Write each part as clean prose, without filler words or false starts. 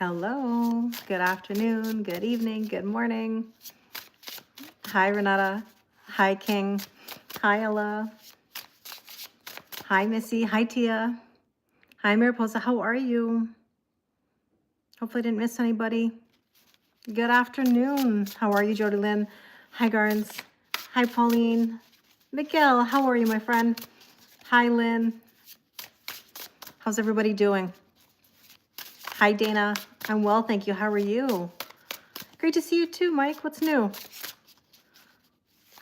Hello, good afternoon, good evening, good morning. Hi, Renata. Hi, King. Hi, Ella. Hi, Missy. Hi, Tia. Hi, Mariposa. How are you? Hopefully I didn't miss anybody. Good afternoon. How are you, Jody Lynn? Hi, Garns. Hi, Pauline. Miguel, how are you, my friend? Hi, Lynn. How's everybody doing? Hi, Dana. I'm well, thank you. How are you? Great to see you too, Mike. What's new?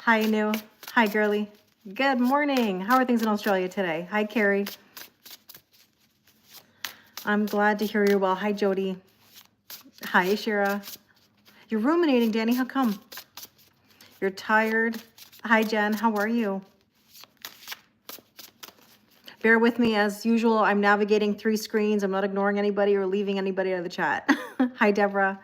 Hi, New. Hi, girly. Good morning. How are things in Australia today? Hi, Carrie. I'm glad to hear you're well. Hi, Jody. Hi, Shira. You're ruminating, Danny. How come? You're tired. Hi, Jen. How are you? Bear with me as usual. I'm navigating 3 screens. I'm not ignoring anybody or leaving anybody out of the chat. Hi, Deborah.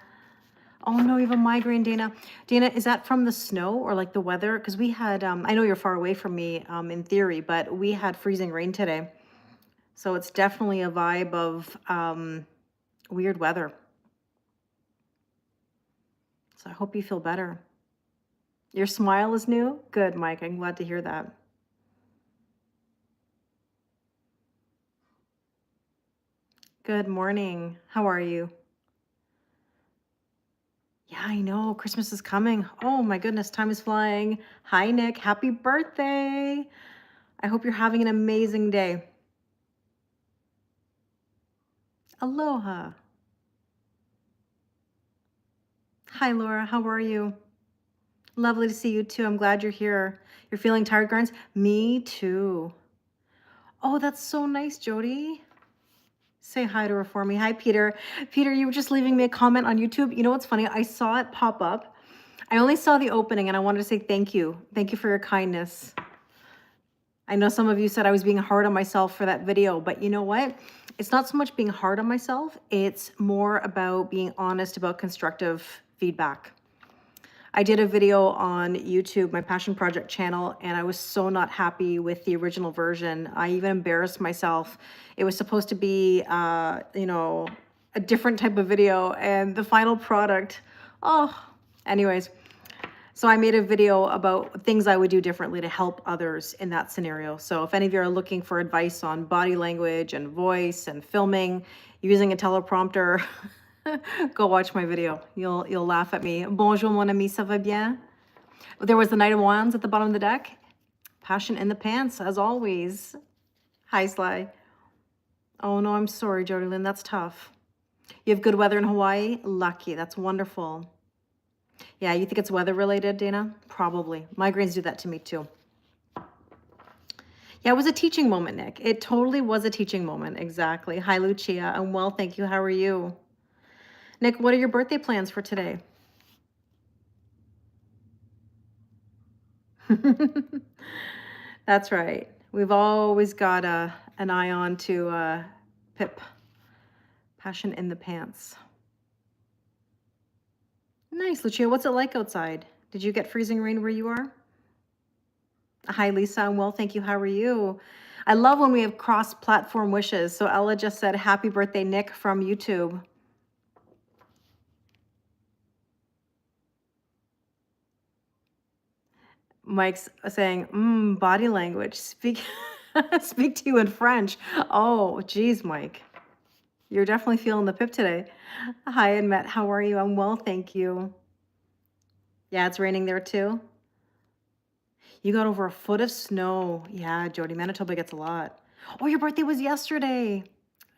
Oh no, you have a migraine, Dana. Dana, is that from the snow or like the weather? Because we had, I know you're far away from me in theory, but we had freezing rain today. So it's definitely a vibe of weird weather. So I hope you feel better. Your smile is new? Good, Mike. I'm glad to hear that. Good morning. How are you? Yeah, I know. Christmas is coming. Oh my goodness, time is flying. Hi, Nick. Happy birthday. I hope you're having an amazing day. Aloha. Hi, Laura. How are you? Lovely to see you too. I'm glad you're here. You're feeling tired, Garns? Me too. Oh, that's so nice, Jody. Say hi to her for me. Hi, Peter. Peter, you were just leaving me a comment on YouTube. You know what's funny? I saw it pop up. I only saw the opening and I wanted to say thank you. Thank you for your kindness. I know some of you said I was being hard on myself for that video, but you know what? It's not so much being hard on myself. It's more about being honest about constructive feedback. I did a video on YouTube, my Passion Project channel, and I was so not happy with the original version. I even embarrassed myself. It was supposed to be, you know, a different type of video, and the final product, oh, anyways. So I made a video about things I would do differently to help others in that scenario. So if any of you are looking for advice on body language and voice and filming, using a teleprompter, go watch my video. You'll laugh at me. Bonjour, mon ami, ça va bien? There was the Knight of Wands at the bottom of the deck. Passion in the pants, as always. Hi, Sly. Oh, no, I'm sorry, Jody Lynn. That's tough. You have good weather in Hawaii? Lucky. That's wonderful. Yeah, you think it's weather related, Dana? Probably. Migraines do that to me too. Yeah, it was a teaching moment, Nick. It totally was a teaching moment. Exactly. Hi, Lucia. I'm well, thank you. How are you? Nick, what are your birthday plans for today? That's right. We've always got an eye on to Pip. Passion in the pants. Nice, Lucia. What's it like outside? Did you get freezing rain where you are? Hi, Lisa. I'm well, thank you. How are you? I love when we have cross-platform wishes. So Ella just said, happy birthday, Nick, from YouTube. Mike's saying, body language. Speak, speak to you in French. Oh, geez, Mike. You're definitely feeling the pip today. Hi, Annette. How are you? I'm well, thank you. Yeah, it's raining there too. You got over a foot of snow. Yeah, Jody, Manitoba gets a lot. Oh, your birthday was yesterday.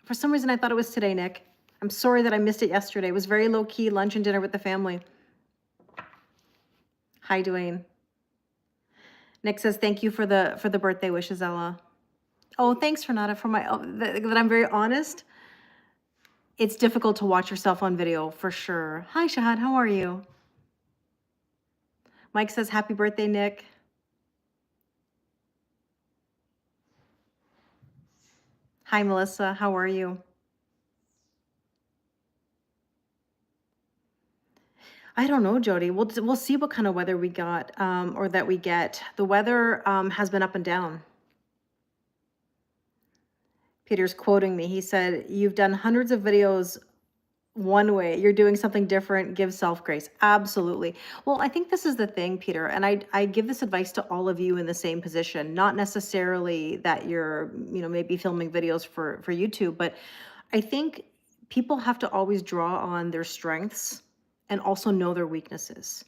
For some reason, I thought it was today, Nick. I'm sorry that I missed it yesterday. It was very low-key lunch and dinner with the family. Hi, Dwayne. Nick says, thank you for the birthday wishes, Ella. Oh, thanks, Renata, for my, that I'm very honest. It's difficult to watch yourself on video, for sure. Hi, Shahad, how are you? Mike says, happy birthday, Nick. Hi, Melissa, how are you? I don't know, Jody. We'll see what kind of weather we got, or that we get. The weather has been up and down. Peter's quoting me. He said, you've done hundreds of videos. one way. You're doing something different. Give self-grace. Absolutely. Well, I think this is the thing, Peter, and I give this advice to all of you in the same position, not necessarily that you're, maybe filming videos for YouTube, but I think people have to always draw on their strengths and also know their weaknesses.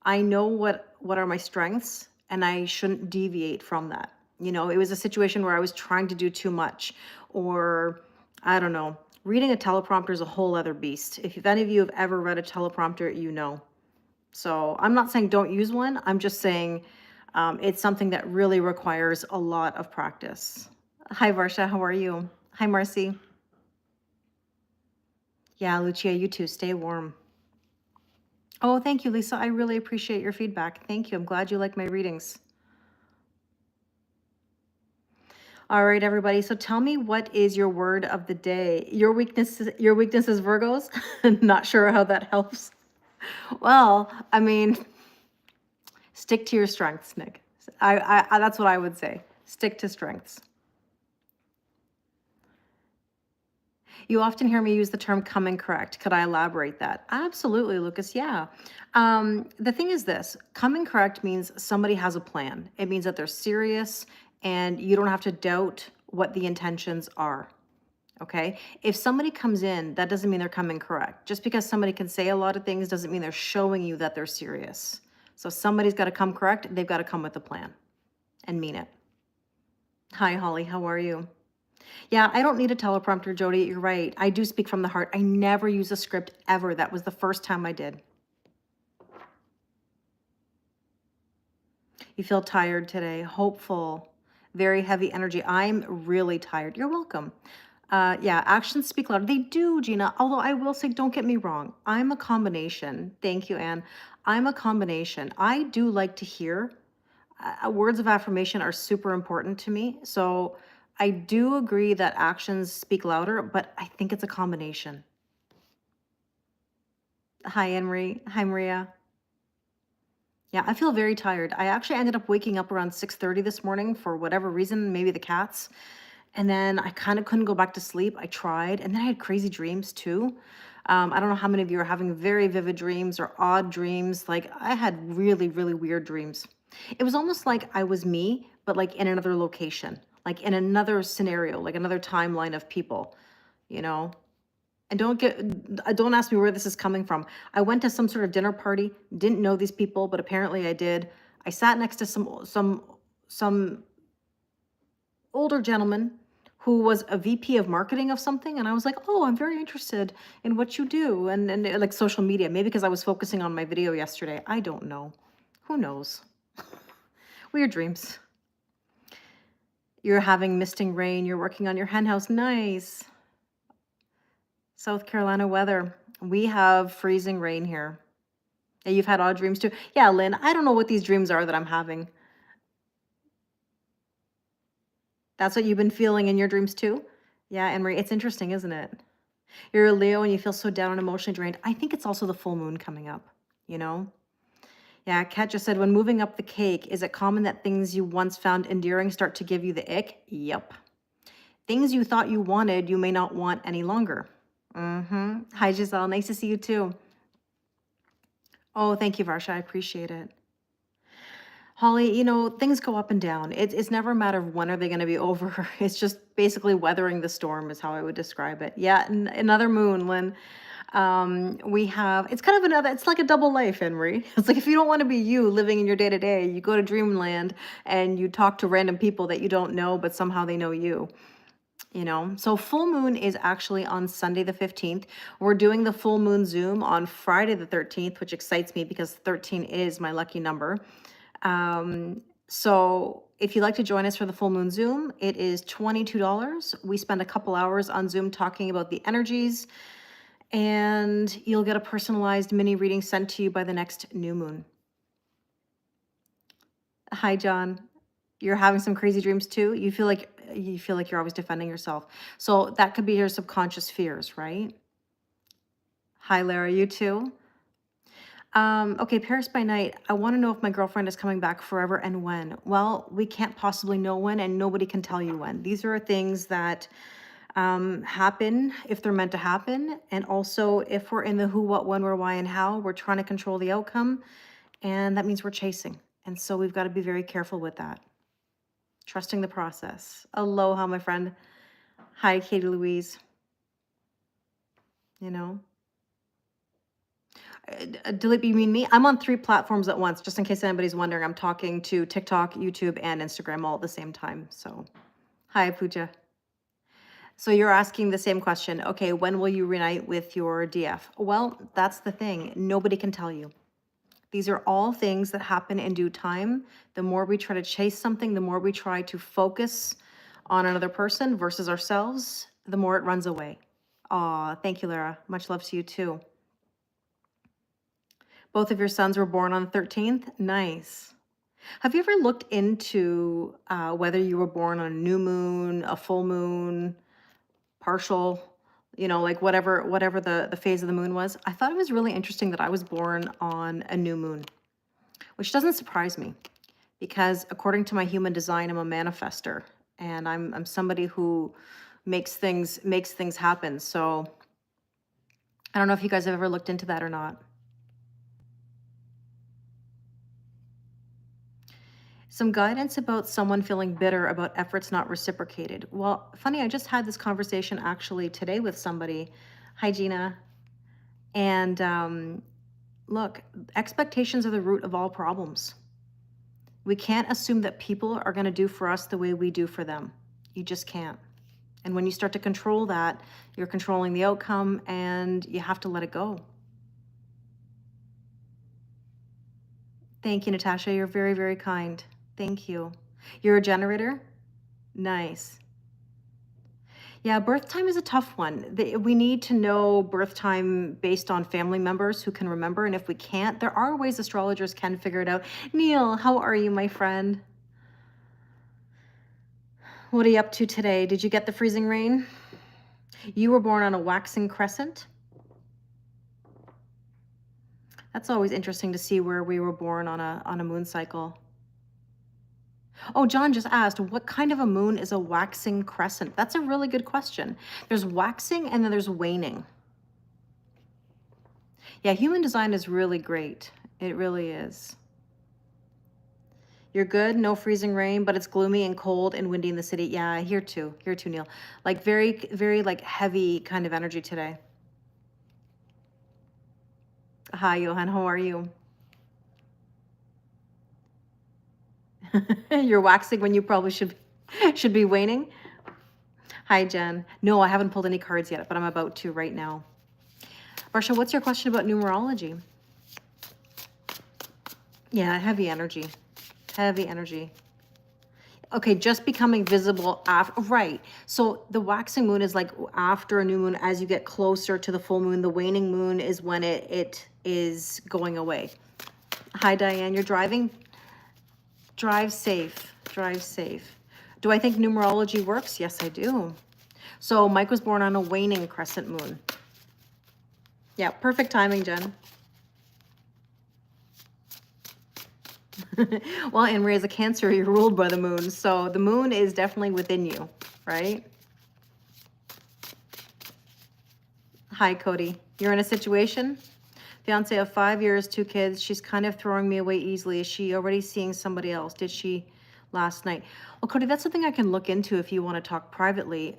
I know what are my strengths, and I shouldn't deviate from that. It was a situation where I was trying to do too much, or I don't know. Reading a teleprompter is a whole other beast. If any of you have ever read a teleprompter, you know. So I'm not saying don't use one. I'm just saying it's something that really requires a lot of practice. Hi, Varsha. How are you? Hi, Marcy. Yeah, Lucia, you too. Stay warm. Oh, thank you, Lisa. I really appreciate your feedback. Thank you. I'm glad you like my readings. All right, everybody. So tell me, what is your word of the day? Your weakness is Virgos? Not sure how that helps. Well, I mean, stick to your strengths, Nick. I that's what I would say. Stick to strengths. You often hear me use the term coming correct. Could I elaborate that? Absolutely, Lucas. Yeah. The thing is this, coming correct means somebody has a plan. It means that they're serious and you don't have to doubt what the intentions are. Okay. If somebody comes in, that doesn't mean they're coming correct. Just because somebody can say a lot of things doesn't mean they're showing you that they're serious. So somebody's got to come correct. They've got to come with a plan and mean it. Hi, Holly. How are you? Yeah, I don't need a teleprompter, Jody. You're right. I do speak from the heart. I never use a script ever. That was the first time I did. You feel tired today, hopeful, very heavy energy. I'm really tired. You're welcome. Yeah, actions speak louder. They do, Gina. Although I will say, don't get me wrong. I'm a combination. Thank you, Anne. I'm a combination. I do like to hear. Words of affirmation are super important to me. So I do agree that actions speak louder, but I think it's a combination. Hi, Anne-Marie. Hi, Maria. Yeah, I feel very tired. I actually ended up waking up around 6:30 this morning for whatever reason, maybe the cats. And then I kind of couldn't go back to sleep. I tried, and then I had crazy dreams too. I don't know how many of you are having very vivid dreams or odd dreams. Like I had really, really weird dreams. It was almost like I was me, but like in another location, like in another scenario, like another timeline of people, you know? And don't ask me where this is coming from. I went to some sort of dinner party, didn't know these people, but apparently I did. I sat next to some older gentleman who was a VP of marketing of something. And I was like, oh, I'm very interested in what you do. And like social media, maybe because I was focusing on my video yesterday. I don't know. Who knows? Weird dreams. You're having misting rain. You're working on your hen house. Nice. South Carolina weather. We have freezing rain here. Yeah, you've had odd dreams too. Yeah, Lynn, I don't know what these dreams are that I'm having. That's what you've been feeling in your dreams too? Yeah, Anne-Marie, it's interesting, isn't it? You're a Leo and you feel so down and emotionally drained. I think it's also the full moon coming up, you know? Yeah, Kat just said, when moving up the cake, is it common that things you once found endearing start to give you the ick? Yep. Things you thought you wanted, you may not want any longer. Hi, Giselle. Nice to see you too. Oh, thank you, Varsha. I appreciate it. Holly, things go up and down. It's never a matter of when are they going to be over. It's just basically weathering the storm is how I would describe it. Yeah, another moon, Lynn. It's kind of it's like a double life, Henry. It's like if you don't want to be you living in your day-to-day, you go to dreamland and you talk to random people that you don't know, but somehow they know you. So full moon is actually on Sunday the 15th. We're doing the full moon Zoom on Friday the 13th, which excites me because 13 is my lucky number. So if you'd like to join us for the full moon Zoom, it is $22. We spend a couple hours on Zoom talking about the energies, and you'll get a personalized mini reading sent to you by the next new moon. Hi, John. You're having some crazy dreams too? You feel like you're always defending yourself. So that could be your subconscious fears, right? Hi, Lara, you too? Okay, Paris by night. I want to know if my girlfriend is coming back forever and when. Well, we can't possibly know when, and nobody can tell you when. These are things that happen if they're meant to happen. And also if we're in the who, what, when, where, why, and how, we're trying to control the outcome. And that means we're chasing. And so we've got to be very careful with that. Trusting the process. Aloha, my friend. Hi, Katie Louise. You know, delete, you mean me? I'm on 3 platforms at once, just in case anybody's wondering. I'm talking to TikTok, YouTube, and Instagram all at the same time. So, hi, Pooja. So you're asking the same question. Okay, when will you reunite with your DF? Well, that's the thing. Nobody can tell you. These are all things that happen in due time. The more we try to chase something, the more we try to focus on another person versus ourselves, the more it runs away. Aw, thank you, Lara. Much love to you too. Both of your sons were born on the 13th? Nice. Have you ever looked into whether you were born on a new moon, a full moon, partial, you know, like whatever the phase of the moon was? I thought it was really interesting that I was born on a new moon, which doesn't surprise me because according to my human design, I'm a manifester and I'm somebody who makes things happen. So I don't know if you guys have ever looked into that or not. Some guidance about someone feeling bitter about efforts not reciprocated. Well, funny, I just had this conversation actually today with somebody. Hi, Gina. And look, expectations are the root of all problems. We can't assume that people are going to do for us the way we do for them. You just can't. And when you start to control that, you're controlling the outcome and you have to let it go. Thank you, Natasha. You're very, very kind. Thank you. You're a generator? Nice. Yeah, birth time is a tough one. We need to know birth time based on family members who can remember. And if we can't, there are ways astrologers can figure it out. Neil, how are you, my friend? What are you up to today? Did you get the freezing rain? You were born on a waxing crescent. That's always interesting to see where we were born on a moon cycle. Oh, John just asked, what kind of a moon is a waxing crescent? That's a really good question. There's waxing and then there's waning. Yeah, human design is really great. It really is. You're good, no freezing rain, but it's gloomy and cold and windy in the city. Yeah, here too, Neil. Like very, very like heavy kind of energy today. Hi, Johan, how are you? You're waxing when you probably should be waning. Hi, Jen. No, I haven't pulled any cards yet, but I'm about to right now. Marsha, what's your question about numerology? Yeah, heavy energy. Heavy energy. Okay, just becoming visible after, right. So the waxing moon is like after a new moon, as you get closer to the full moon. The waning moon is when it is going away. Hi, Diane, you're driving? Drive safe, drive safe. Do I think numerology works? Yes, I do. So Mike was born on a waning crescent moon. Yeah, perfect timing, Jen. Well, and Marie, as a Cancer, you're ruled by the moon. So the moon is definitely within you, right? Hi, Cody. You're in a situation? Fiance of 5 years, 2 kids. She's kind of throwing me away easily. Is she already seeing somebody else? Did she last night? Well, Cody, that's something I can look into if you want to talk privately.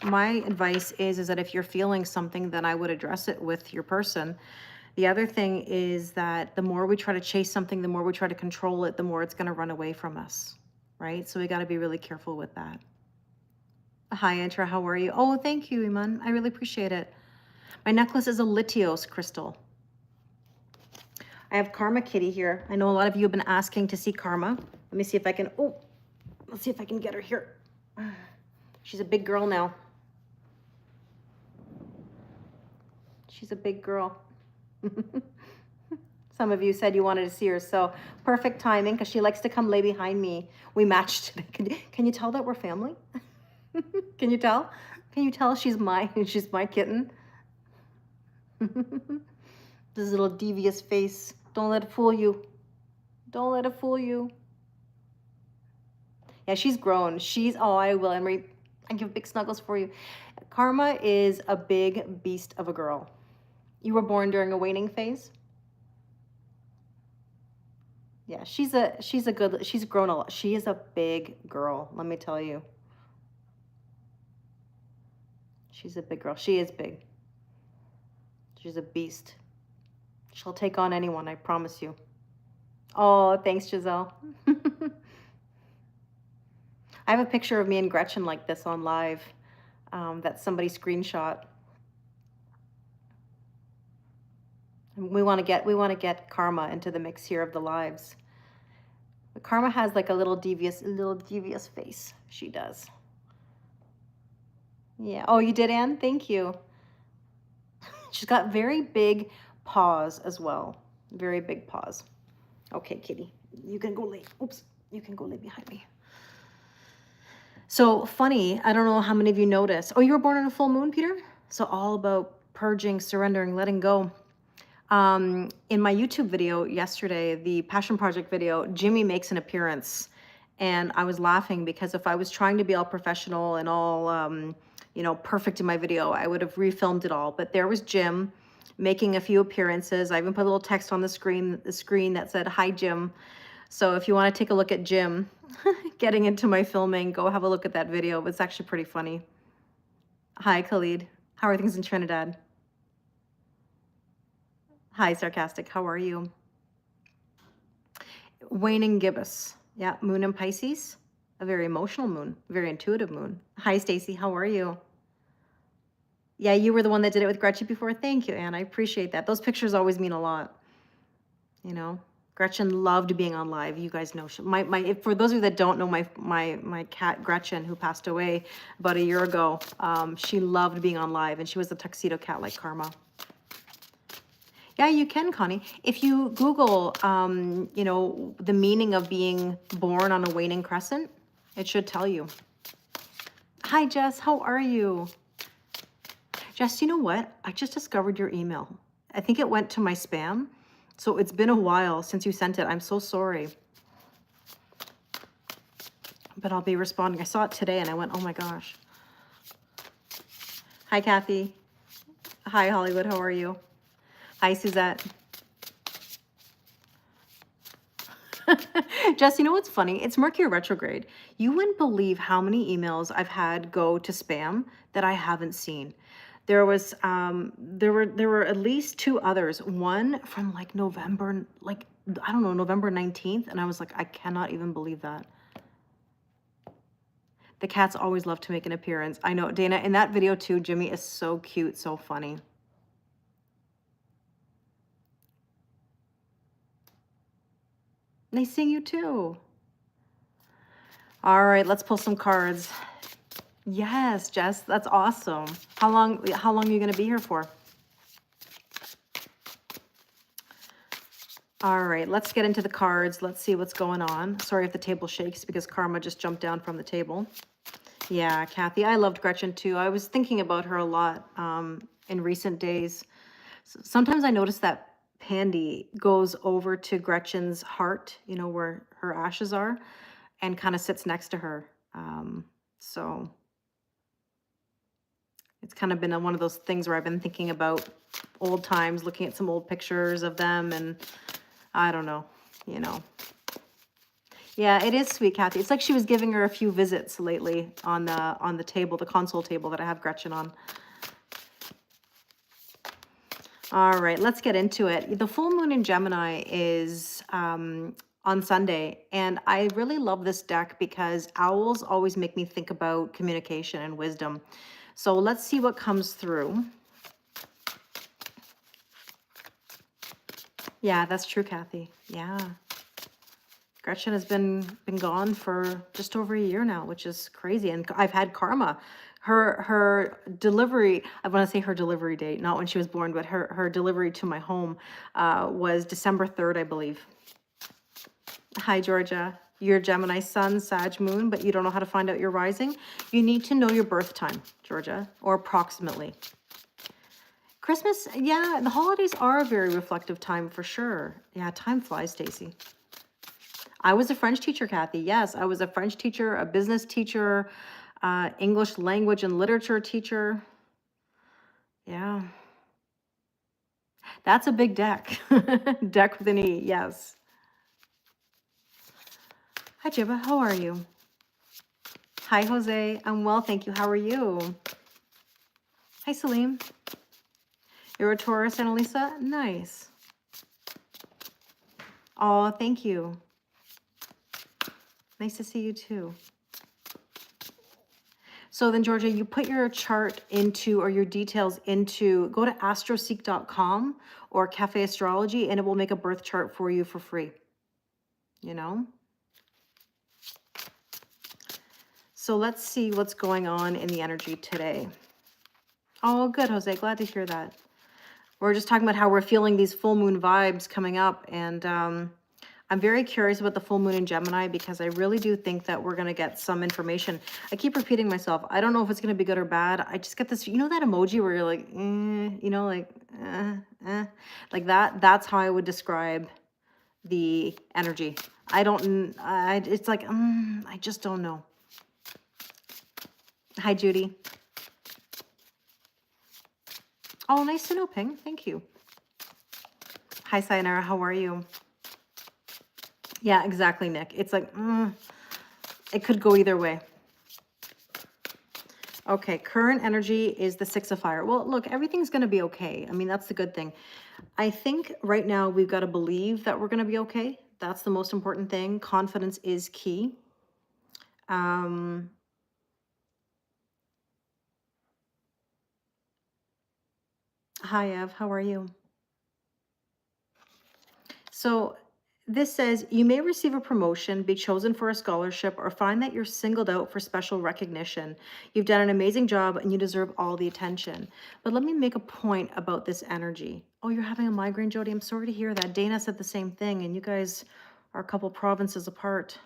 My advice is that if you're feeling something, then I would address it with your person. The other thing is that the more we try to chase something, the more we try to control it, the more it's going to run away from us, right? So we got to be really careful with that. Hi, Antra, how are you? Oh, thank you, Iman. I really appreciate it. My necklace is a Lithios crystal. I have Karma Kitty here. I know a lot of you have been asking to see Karma. Let me see if I can, oh, let's see if I can get her here. She's a big girl now. She's a big girl. Some of you said you wanted to see her, so perfect timing because she likes to come lay behind me. We matched. Can you tell that we're family? Can you tell? Can you tell she's my kitten? This little devious face. Don't let it fool you. Don't let it fool you. Yeah, she's grown. Oh, I will, Emery. I give big snuggles for you. Karma is a big beast of a girl. You were born during a waning phase. Yeah, she's grown a lot. She is a big girl, let me tell you. She's a big girl. She is big. She's a beast. She'll take on anyone, I promise you. Oh, thanks, Giselle. I have a picture of me and Gretchen like this on live that somebody screenshot. We want to get Karma into the mix here of the lives. But Karma has like a little devious face. She does. Yeah. Oh, you did, Anne? Thank you. She's got very big paws as well. Very big paws. Okay, kitty. You can go lay. Oops. You can go lay behind me. So funny. I don't know how many of you noticed. Oh, you were born on a full moon, Peter? So all about purging, surrendering, letting go. In my YouTube video yesterday, the Passion Project video, Jimmy makes an appearance. And I was laughing because if I was trying to be all professional and all, you know, perfect in my video, I would have refilmed it all. But there was Jim making a few appearances. I even put a little text on the screen that said, "Hi, Jim." So if you want to take a look at Jim getting into my filming, go have a look at that video. It's actually pretty funny. Hi, Khalid. How are things in Trinidad? Hi, Sarcastic. How are you? Waning gibbous. Yeah, moon in Pisces. A very emotional moon, very intuitive moon. Hi, Stacy. How are you? Yeah, you were the one that did it with Gretchen before. Thank you, Anne. I appreciate that. Those pictures always mean a lot. You know, Gretchen loved being on live. You guys know, for those of you that don't know, my cat Gretchen, who passed away about a year ago, she loved being on live, and she was a tuxedo cat like Karma. Yeah, you can, Connie. If you Google, you know, the meaning of being born on a waning crescent, it should tell you. Hi, Jess. How are you? Jess, you know what? I just discovered your email. I think it went to my spam. So it's been a while since you sent it. I'm so sorry. But I'll be responding. I saw it today and I went, oh my gosh. Hi, Kathy. Hi, Hollywood. How are you? Hi, Suzette. Jess, you know what's funny? It's Mercury retrograde. You wouldn't believe how many emails I've had go to spam that I haven't seen. There was there were at least 2 others. One from like November, like I don't know, November 19th, and I was like, I cannot even believe that. The cats always love to make an appearance. I know, Dana, in that video too, Jimmy is so cute, so funny. Nice seeing you too. All right, let's pull some cards. Yes, Jess, that's awesome. How long are you going to be here for? All right, let's get into the cards. Let's see what's going on. Sorry if the table shakes because Karma just jumped down from the table. Yeah, Kathy, I loved Gretchen too. I was thinking about her a lot in recent days. Sometimes I notice that Pandy goes over to Gretchen's heart, you know, where her ashes are, and kind of sits next to her. So it's kind of been one of those things where I've been thinking about old times, looking at some old pictures of them, and I don't know, you know. Yeah, it is sweet, Kathy. It's like she was giving her a few visits lately on the table, the console table that I have Gretchen on. All right, let's get into it. The full moon in Gemini is on Sunday, and I really love this deck because owls always make me think about communication and wisdom. So let's see what comes through. Yeah, that's true, Kathy. Yeah. Gretchen has been gone for just over a year now, which is crazy. And I've had Karma. Her delivery, I want to say her delivery date, not when she was born, but her delivery to my home was December 3rd, I believe. Hi, Georgia. You're Gemini sun, Sag moon, but you don't know how to find out your rising. You need to know your birth time, Georgia, or approximately. Christmas, yeah, the holidays are a very reflective time for sure. Yeah, time flies, Stacy. I was a French teacher, Kathy. Yes, I was a French teacher, a business teacher. English language and literature teacher. Yeah. That's a big deck. Deck with an E, yes. Hi, Jiba. How are you? Hi, Jose. I'm well, thank you. How are you? Hi, Salim. You're a Taurus, Annalisa? Nice. Oh, thank you. Nice to see you too. So then, Georgia, you put your chart into, or your details into, go to astroseek.com or Cafe Astrology, and it will make a birth chart for you for free. You know? So let's see what's going on in the energy today. Oh, good, Jose. Glad to hear that. We're just talking about how we're feeling these full moon vibes coming up. And I'm very curious about the full moon in Gemini because I really do think that we're going to get some information. I keep repeating myself. I don't know if it's going to be good or bad. I just get this, you know, that emoji where you're like, you know, like that. That's how I would describe the energy. It's like, I just don't know. Hi, Judy. Oh, nice to know, Ping. Thank you. Hi, Sayonara. How are you? Yeah, exactly, Nick. It's like, it could go either way. Okay, current energy is the Six of Fire. Well, look, everything's going to be okay. I mean, that's the good thing. I think right now we've got to believe that we're going to be okay. That's the most important thing. Confidence is key. Hi, Ev. How are you? So this says you may receive a promotion, be chosen for a scholarship, or find that you're singled out for special recognition. You've done an amazing job and you deserve all the attention. But let me make a point about this energy. Oh, you're having a migraine, Jody? I'm sorry to hear that. Dana said the same thing, and you guys are a couple provinces apart.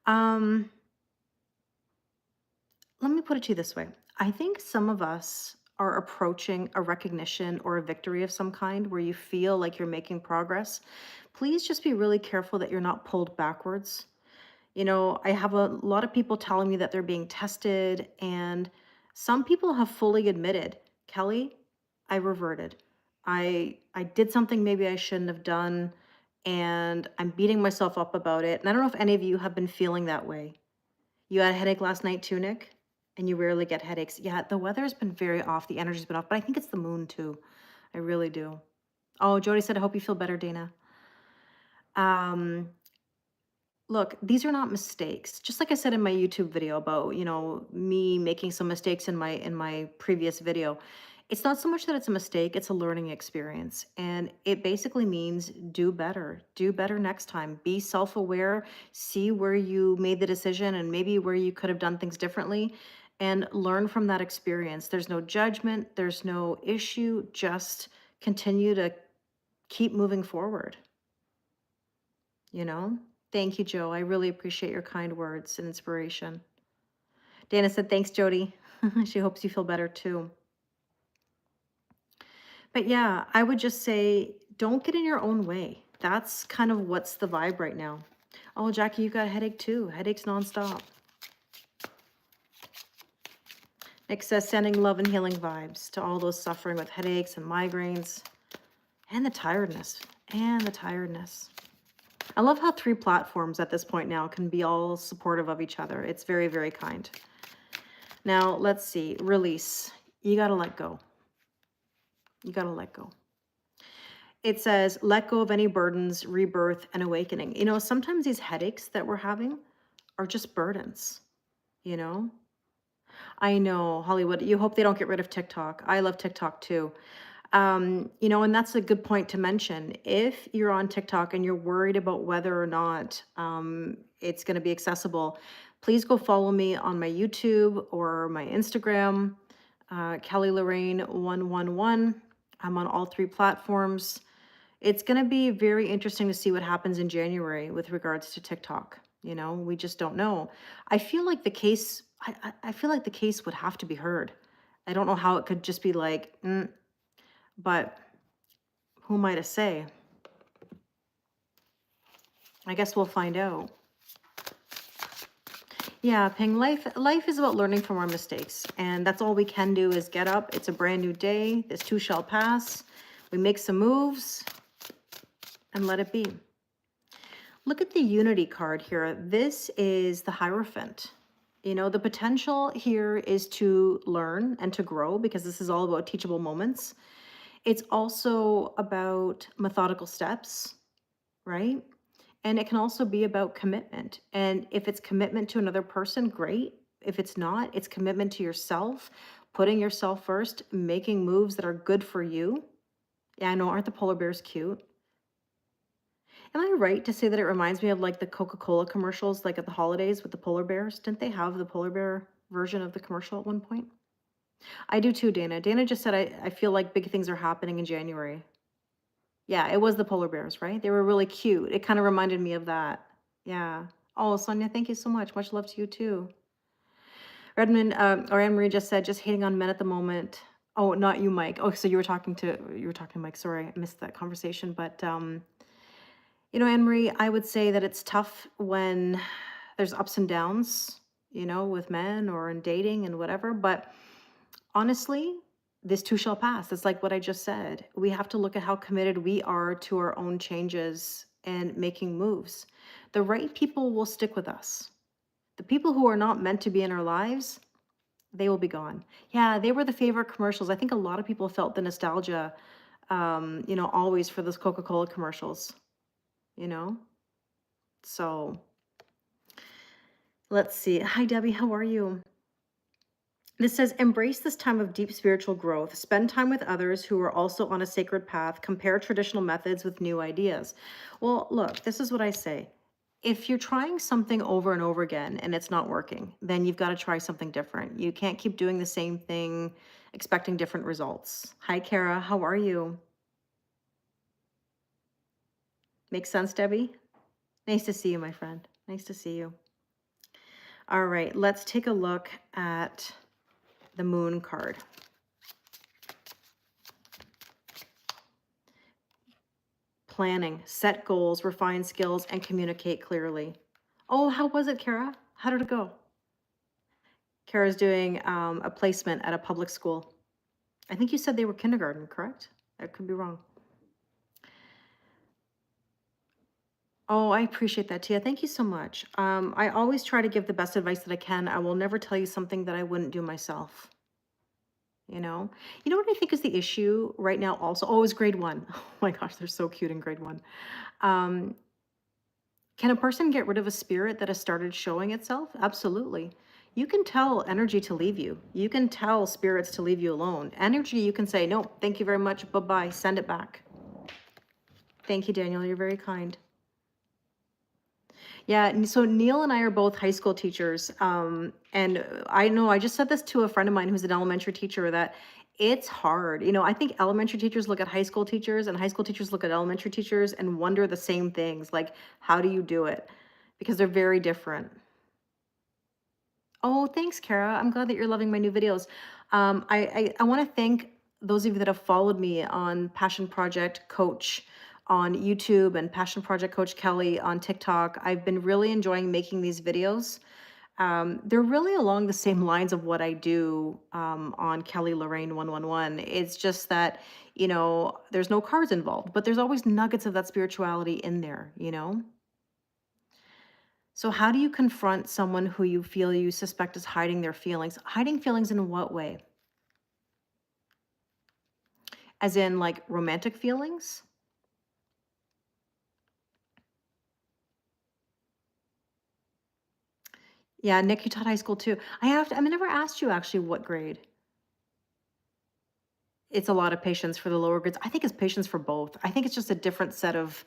Let me put it to you this way. I think some of us are approaching a recognition or a victory of some kind where you feel like you're making progress. Please just be really careful that you're not pulled backwards. You know, I have a lot of people telling me that they're being tested, and some people have fully admitted, Kelly, I reverted. I did something maybe I shouldn't have done, and I'm beating myself up about it. And I don't know if any of you have been feeling that way. You had a headache last night too, Nick? And you rarely get headaches. Yeah, the weather's been very off. The energy's been off, but I think it's the moon too. I really do. Oh, Jody said, I hope you feel better, Dana. Look, these are not mistakes. Just like I said in my YouTube video about, you know, me making some mistakes in my previous video. It's not so much that it's a mistake, it's a learning experience. And it basically means do better next time. Be self-aware, see where you made the decision and maybe where you could have done things differently, and learn from that experience. There's no judgment, there's no issue, just continue to keep moving forward, you know? Thank you, Joe. I really appreciate your kind words and inspiration. Dana said, thanks, Jody. She hopes you feel better too. But yeah, I would just say, don't get in your own way. That's kind of what's the vibe right now. Oh, Jackie, you got a headache too. Headaches nonstop. Nick says, sending love and healing vibes to all those suffering with headaches and migraines and the tiredness. I love how 3 platforms at this point now can be all supportive of each other. It's very, very kind. Now, let's see. Release. You got to let go. You got to let go. It says, let go of any burdens, rebirth, and awakening. You know, sometimes these headaches that we're having are just burdens, you know? I know, Hollywood, you hope they don't get rid of TikTok. I love TikTok too. You know, and that's a good point to mention. If you're on TikTok and you're worried about whether or not it's going to be accessible, please go follow me on my YouTube or my Instagram, kellylorraine111. I'm on all 3 platforms. It's going to be very interesting to see what happens in January with regards to TikTok. You know, we just don't know. I feel like the case, I feel like the case would have to be heard. I don't know how it could just be like, but who am I to say? I guess we'll find out. Yeah, Ping, life is about learning from our mistakes. And that's all we can do is get up. It's a brand new day. This too shall pass. We make some moves and let it be. Look at the Unity card here. This is the Hierophant. You know, the potential here is to learn and to grow because this is all about teachable moments. It's also about methodical steps, right? And it can also be about commitment. And if it's commitment to another person, great. If it's not, it's commitment to yourself, putting yourself first, making moves that are good for you. Yeah, I know, aren't the polar bears cute? Am I right to say that it reminds me of like the Coca-Cola commercials, like at the holidays with the polar bears? Didn't they have the polar bear version of the commercial at one point? I do too, Dana. Dana just said, I feel like big things are happening in January. Yeah, it was the polar bears, right? They were really cute. It kind of reminded me of that. Yeah. Oh, Sonia, thank you so much. Much love to you too. Redmond, or Anne Marie just said, just hating on men at the moment. Oh, not you, Mike. Oh, so you were talking to Mike. Sorry, I missed that conversation. But you know, Anne Marie, I would say that it's tough when there's ups and downs, you know, with men or in dating and whatever. But honestly, this too shall pass. It's like what I just said. We have to look at how committed we are to our own changes and making moves. The right people will stick with us. The people who are not meant to be in our lives, they will be gone. Yeah, they were the favorite commercials. I think a lot of people felt the nostalgia, you know, always for those Coca-Cola commercials, you know? So let's see. Hi, Debbie. How are you? This says, embrace this time of deep spiritual growth. Spend time with others who are also on a sacred path. Compare traditional methods with new ideas. Well, look, this is what I say. If you're trying something over and over again and it's not working, then you've got to try something different. You can't keep doing the same thing, expecting different results. Hi, Kara. How are you? Makes sense, Debbie? Nice to see you, my friend. Nice to see you. All right, let's take a look at the moon card. Planning, set goals, refine skills, and communicate clearly. Oh, how was it, Kara? How did it go? Kara's doing a placement at a public school. I think you said they were kindergarten, correct? I could be wrong. Oh, I appreciate that, Tia. Thank you so much. I always try to give the best advice that I can. I will never tell you something that I wouldn't do myself. You know? You know what I think is the issue right now also? Oh, it's grade one. Oh my gosh, they're so cute in grade one. Um, Can a person get rid of a spirit that has started showing itself? Absolutely. You can tell energy to leave you. You can tell spirits to leave you alone. Energy, you can say, no, thank you very much. Bye-bye. Send it back. Thank you, Daniel. You're very kind. Yeah, so Neil and I are both high school teachers. And I know I just said this to a friend of mine who's an elementary teacher that it's hard. You know, I think elementary teachers look at high school teachers and high school teachers look at elementary teachers and wonder the same things, like, how do you do it? Because they're very different. Oh, thanks, Kara. I'm glad that you're loving my new videos. I want to thank those of you that have followed me on Passion Project Coach on YouTube and Passion Project Coach Kelly on TikTok. I've been really enjoying making these videos. They're really along the same lines of what I do on kellylorraine111. It's just that, you know, there's no cards involved, but there's always nuggets of that spirituality in there, you know? So how do you confront someone who you suspect is hiding their feelings? Hiding feelings in what way? As in like romantic feelings? Yeah, Nick, you taught high school too. I never asked you actually what grade. It's a lot of patience for the lower grades. I think it's patience for both. I think it's just a different set of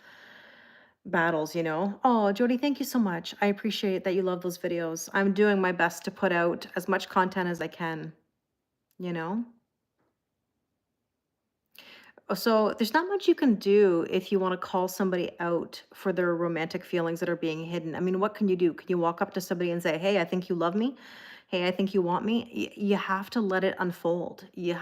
battles, you know? Oh, Jody, thank you so much. I appreciate that you love those videos. I'm doing my best to put out as much content as I can, you know? So there's not much you can do if you want to call somebody out for their romantic feelings that are being hidden. I mean, what can you do? Can you walk up to somebody and say, "Hey, I think you love me. Hey, I think you want me." You have to let it unfold. You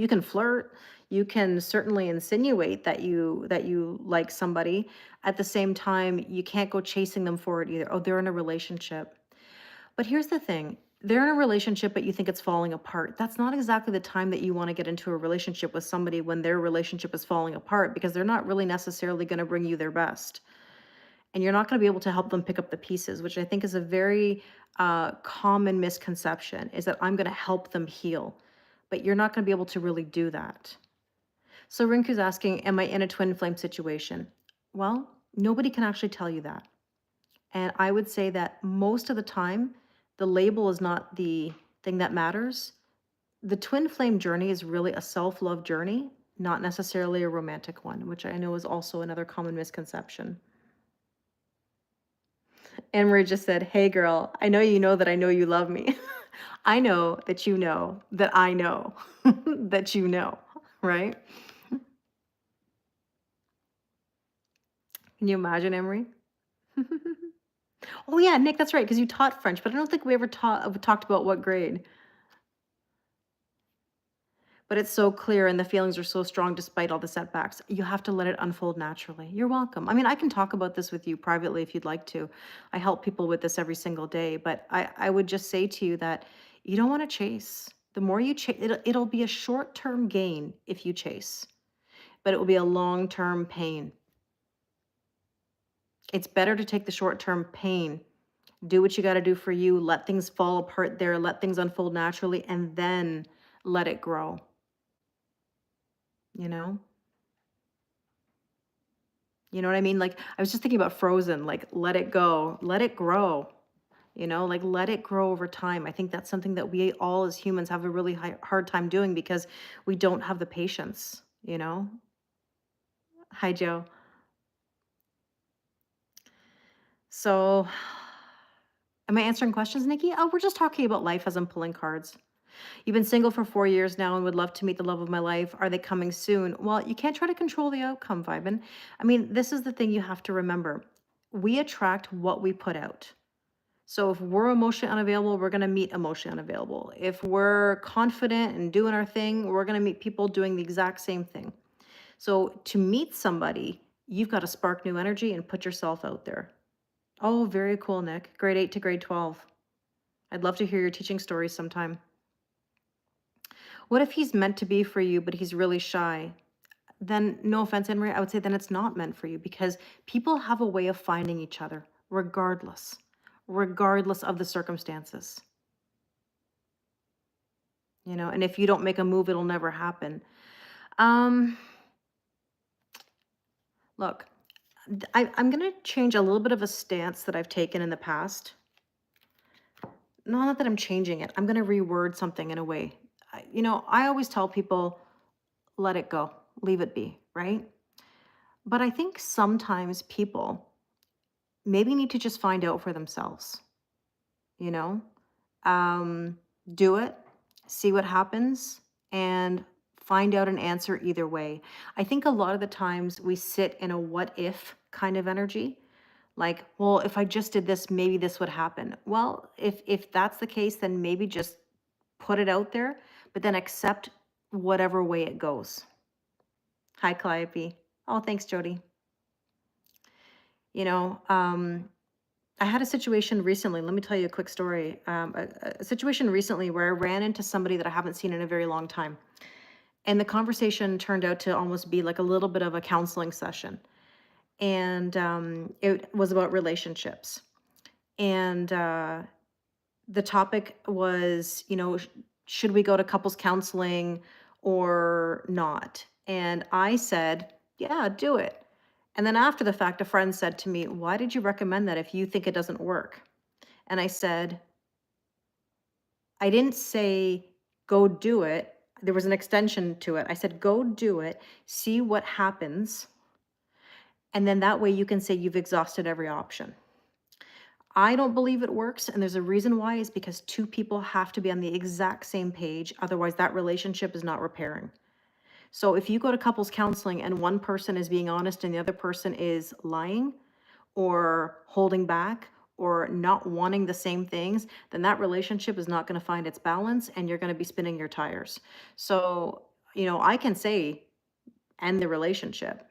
can flirt. You can certainly insinuate that you like somebody. At the same time, you can't go chasing them for it either. Oh, they're in a relationship. But here's the thing. They're in a relationship, but you think it's falling apart. That's not exactly the time that you want to get into a relationship with somebody when their relationship is falling apart, because they're not really necessarily going to bring you their best. And you're not going to be able to help them pick up the pieces, which I think is a very common misconception, is that I'm going to help them heal. But you're not going to be able to really do that. So Rinku's asking, am I in a twin flame situation? Well, nobody can actually tell you that. And I would say that most of the time, the label is not the thing that matters. The twin flame journey is really a self-love journey, not necessarily a romantic one, which I know is also another common misconception. Anne Marie just said, hey girl, I know that I know you love me. I know that you know that I know that you know, right? Can you imagine, Emery? Oh yeah, Nick, that's right, because you taught French, but I don't think we ever talked about what grade. But it's so clear and the feelings are so strong despite all the setbacks. You have to let it unfold naturally. You're welcome. I mean, I can talk about this with you privately if you'd like to. I help people with this every single day, but I would just say to you that you don't want to chase. The more you chase, it'll be a short-term gain if you chase, but it will be a long-term pain. It's better to take the short-term pain, do what you got to do for you, let things fall apart there, let things unfold naturally, and then let it grow, you know? You know what I mean? Like, I was just thinking about Frozen, like, let it go, let it grow, like, let it grow over time. I think that's something that we all as humans have a really hard time doing because we don't have the patience, Hi, Joe. So, am I answering questions, Nikki? Oh, we're just talking about life as I'm pulling cards. You've been single for 4 years now and would love to meet the love of my life. Are they coming soon? Well, you can't try to control the outcome, Vibin. I mean, this is the thing you have to remember. We attract what we put out. So if we're emotionally unavailable, we're going to meet emotionally unavailable. If we're confident and doing our thing, we're going to meet people doing the exact same thing. So to meet somebody, you've got to spark new energy and put yourself out there. Oh, very cool, Nick. Grade 8 to grade 12. I'd love to hear your teaching stories sometime. What if he's meant to be for you, but he's really shy? Then, no offense, Anne Marie, I would say then it's not meant for you, because people have a way of finding each other regardless of the circumstances. And if you don't make a move, it'll never happen. Look, I'm going to change a little bit of a stance that I've taken in the past. Not that I'm changing it. I'm going to reword something in a way. I always tell people, let it go, leave it be, right? But I think sometimes people maybe need to just find out for themselves, do it, see what happens, and find out an answer either way. I think a lot of the times we sit in a what if kind of energy. Like, well, if I just did this, maybe this would happen. Well, if that's the case, then maybe just put it out there, but then accept whatever way it goes. Hi, Calliope. Oh, thanks, Jody. I had a situation recently. Let me tell you a quick story. A situation recently where I ran into somebody that I haven't seen in a very long time. And the conversation turned out to almost be like a little bit of a counseling session. And it was about relationships. And the topic was, should we go to couples counseling or not? And I said, yeah, do it. And then after the fact, a friend said to me, why did you recommend that if you think it doesn't work? And I said, I didn't say, go do it. There was an extension to it. I said, go do it, see what happens. And then that way you can say you've exhausted every option. I don't believe it works. And there's a reason why, is because two people have to be on the exact same page. Otherwise that relationship is not repairing. So if you go to couples counseling and one person is being honest and the other person is lying or holding back or not wanting the same things, then that relationship is not going to find its balance and you're going to be spinning your tires. So, I can say end the relationship,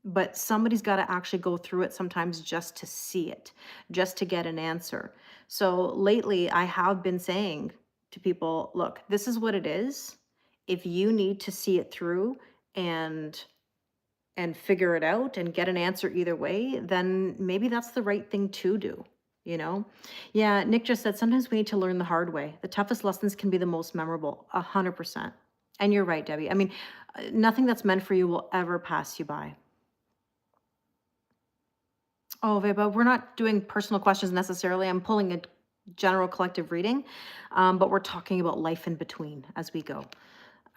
but somebody's got to actually go through it sometimes just to see it, just to get an answer. So lately, I have been saying to people, look, this is what it is. If you need to see it through and figure it out and get an answer either way, then maybe that's the right thing to do, you know? Yeah, Nick just said sometimes we need to learn the hard way. The toughest lessons can be the most memorable, 100%. And you're right, Debbie. I mean, nothing that's meant for you will ever pass you by. Oh, Viba, we're not doing personal questions necessarily. I'm pulling a general collective reading, but we're talking about life in between as we go.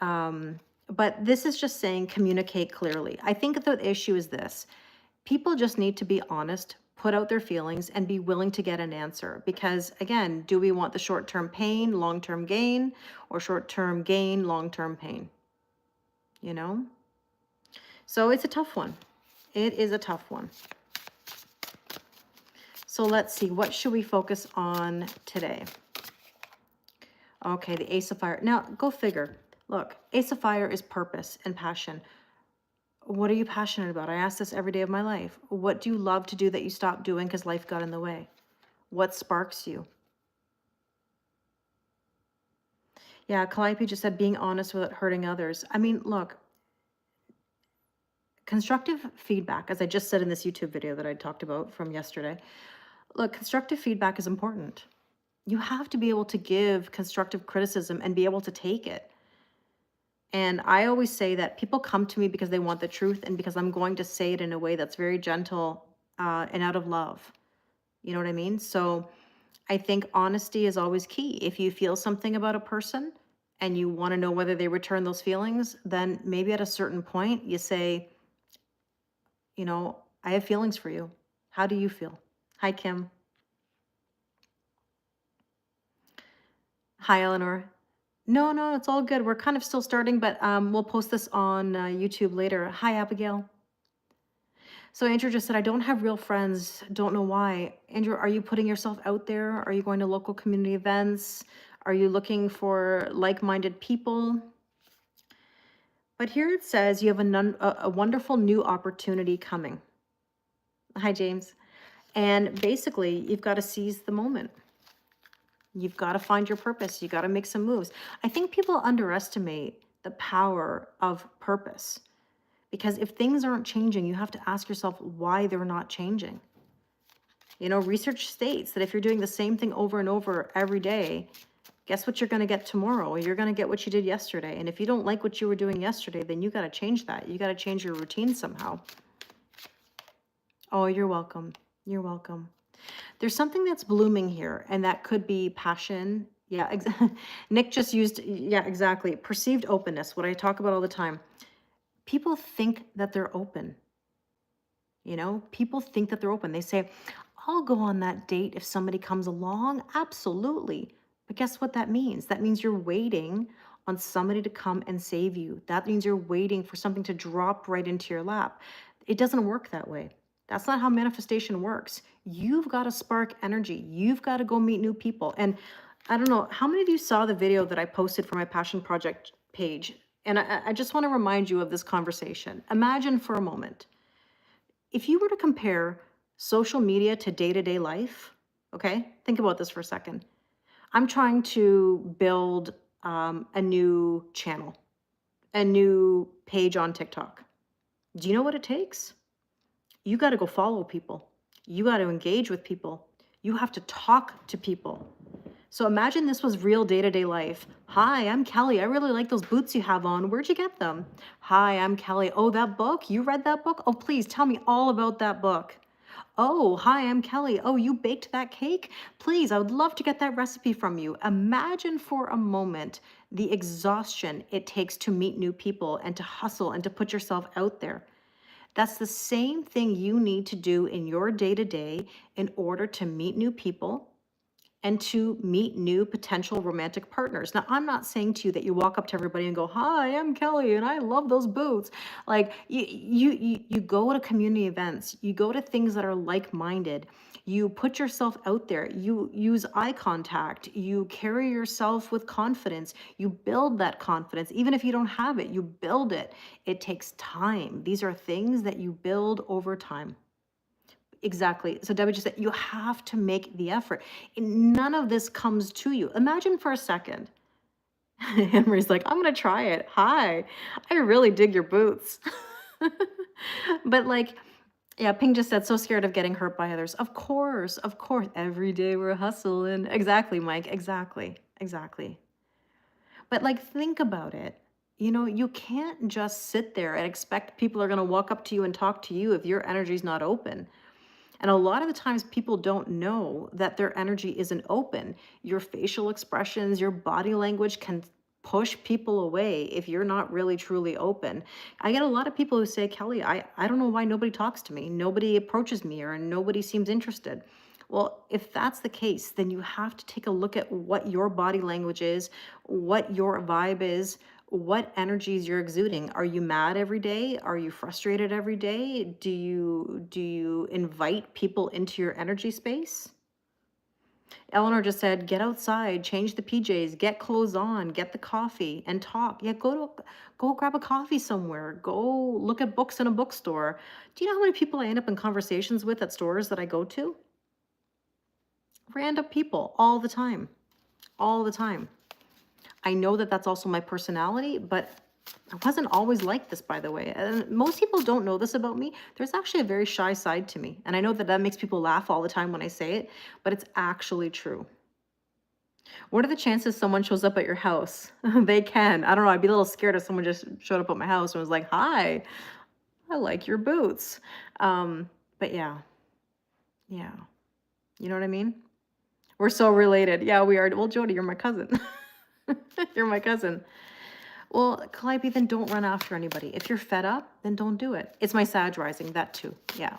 But this is just saying communicate clearly. I think the issue is this. People just need to be honest, put out their feelings, and be willing to get an answer. Because again, do we want the short-term pain, long-term gain, or short-term gain, long-term pain? You know? So it's a tough one. It is a tough one. So let's see, what should we focus on today? Okay, the Ace of Fire. Now, go figure. Look, Ace of Fire is purpose and passion. What are you passionate about? I ask this every day of my life. What do you love to do that you stopped doing because life got in the way? What sparks you? Yeah, Calliope just said being honest without hurting others. I mean, look, constructive feedback, as I just said in this YouTube video that I talked about from yesterday, look, constructive feedback is important. You have to be able to give constructive criticism and be able to take it. And I always say that people come to me because they want the truth and because I'm going to say it in a way that's very gentle and out of love. You know what I mean? So I think honesty is always key. If you feel something about a person and you want to know whether they return those feelings, then maybe at a certain point you say, you know, I have feelings for you. How do you feel? Hi, Kim. Hi, Eleanor. No, it's all good. We're kind of still starting, but we'll post this on YouTube later. Hi, Abigail. So Andrew just said, I don't have real friends. Don't know why. Andrew, are you putting yourself out there? Are you going to local community events? Are you looking for like-minded people? But here it says you have a wonderful new opportunity coming. Hi, James. And basically, you've got to seize the moment. You've got to find your purpose. You got to make some moves. I think people underestimate the power of purpose. Because if things aren't changing, you have to ask yourself why they're not changing. You know, research states that if you're doing the same thing over and over every day, guess what you're going to get tomorrow? You're going to get what you did yesterday. And if you don't like what you were doing yesterday, then you got to change that. You got to change your routine somehow. Oh, you're welcome. You're welcome. There's something that's blooming here, and that could be passion. Yeah, Nick just used, yeah, exactly. Perceived openness, what I talk about all the time. People think that they're open. You know, people think that they're open. They say, I'll go on that date if somebody comes along. Absolutely. But guess what that means? That means you're waiting on somebody to come and save you. That means you're waiting for something to drop right into your lap. It doesn't work that way. That's not how manifestation works. You've got to spark energy. You've got to go meet new people. And I don't know, how many of you saw the video that I posted for my Passion Project page? And I just want to remind you of this conversation. Imagine for a moment, if you were to compare social media to day-to-day life, okay? Think about this for a second. I'm trying to build a new channel, a new page on TikTok. Do you know what it takes? You got to go follow people. You got to engage with people. You have to talk to people. So imagine this was real day-to-day life. Hi, I'm Kelly. I really like those boots you have on. Where'd you get them? Hi, I'm Kelly. Oh, that book? You read that book? Oh, please tell me all about that book. Oh, hi, I'm Kelly. Oh, you baked that cake? Please, I would love to get that recipe from you. Imagine for a moment the exhaustion it takes to meet new people and to hustle and to put yourself out there. That's the same thing you need to do in your day-to-day in order to meet new people, and to meet new potential romantic partners. Now, I'm not saying to you that you walk up to everybody and go, "Hi, I'm Kelly, and I love those boots." Like you go to community events, you go to things that are like-minded. You put yourself out there. You use eye contact. You carry yourself with confidence. You build that confidence. Even if you don't have it, you build it. It takes time. These are things that you build over time. Exactly. So Debbie just said, you have to make the effort. None of this comes to you. Imagine for a second. Henry's like, I'm going to try it. Hi, I really dig your boots. But like, yeah, Ping just said, so scared of getting hurt by others. Of course, of course. Every day we're hustling. Exactly, Mike. Exactly. Exactly. But like, think about it. You know, you can't just sit there and expect people are going to walk up to you and talk to you if your energy's not open. And a lot of the times people don't know that their energy isn't open. Your facial expressions, your body language can push people away if you're not really truly open. I get a lot of people who say, Kelly, I don't know why nobody talks to me. Nobody approaches me or nobody seems interested. Well, if that's the case, then you have to take a look at what your body language is, what your vibe is, what energies you're exuding. Are you mad every day? Are you frustrated every day? Do you invite people into your energy space? Eleanor just said, get outside, change the PJs, get clothes on, get the coffee and talk. Yeah, go grab a coffee somewhere. Go look at books in a bookstore. Do you know how many people I end up in conversations with at stores that I go to? Random people all the time. All the time. I know that that's also my personality, but I wasn't always like this, by the way. And most people don't know this about me. There's actually a very shy side to me. And I know that that makes people laugh all the time when I say it, but it's actually true. What are the chances someone shows up at your house? They can. I don't know. I'd be a little scared if someone just showed up at my house and was like, hi, I like your boots. But yeah. Yeah. You know what I mean? We're so related. Yeah, we are. Well, Jody, you're my cousin. You're my cousin. Well, Calliope, then don't run after anybody. If you're fed up, then don't do it. It's my Sag rising, that too. Yeah.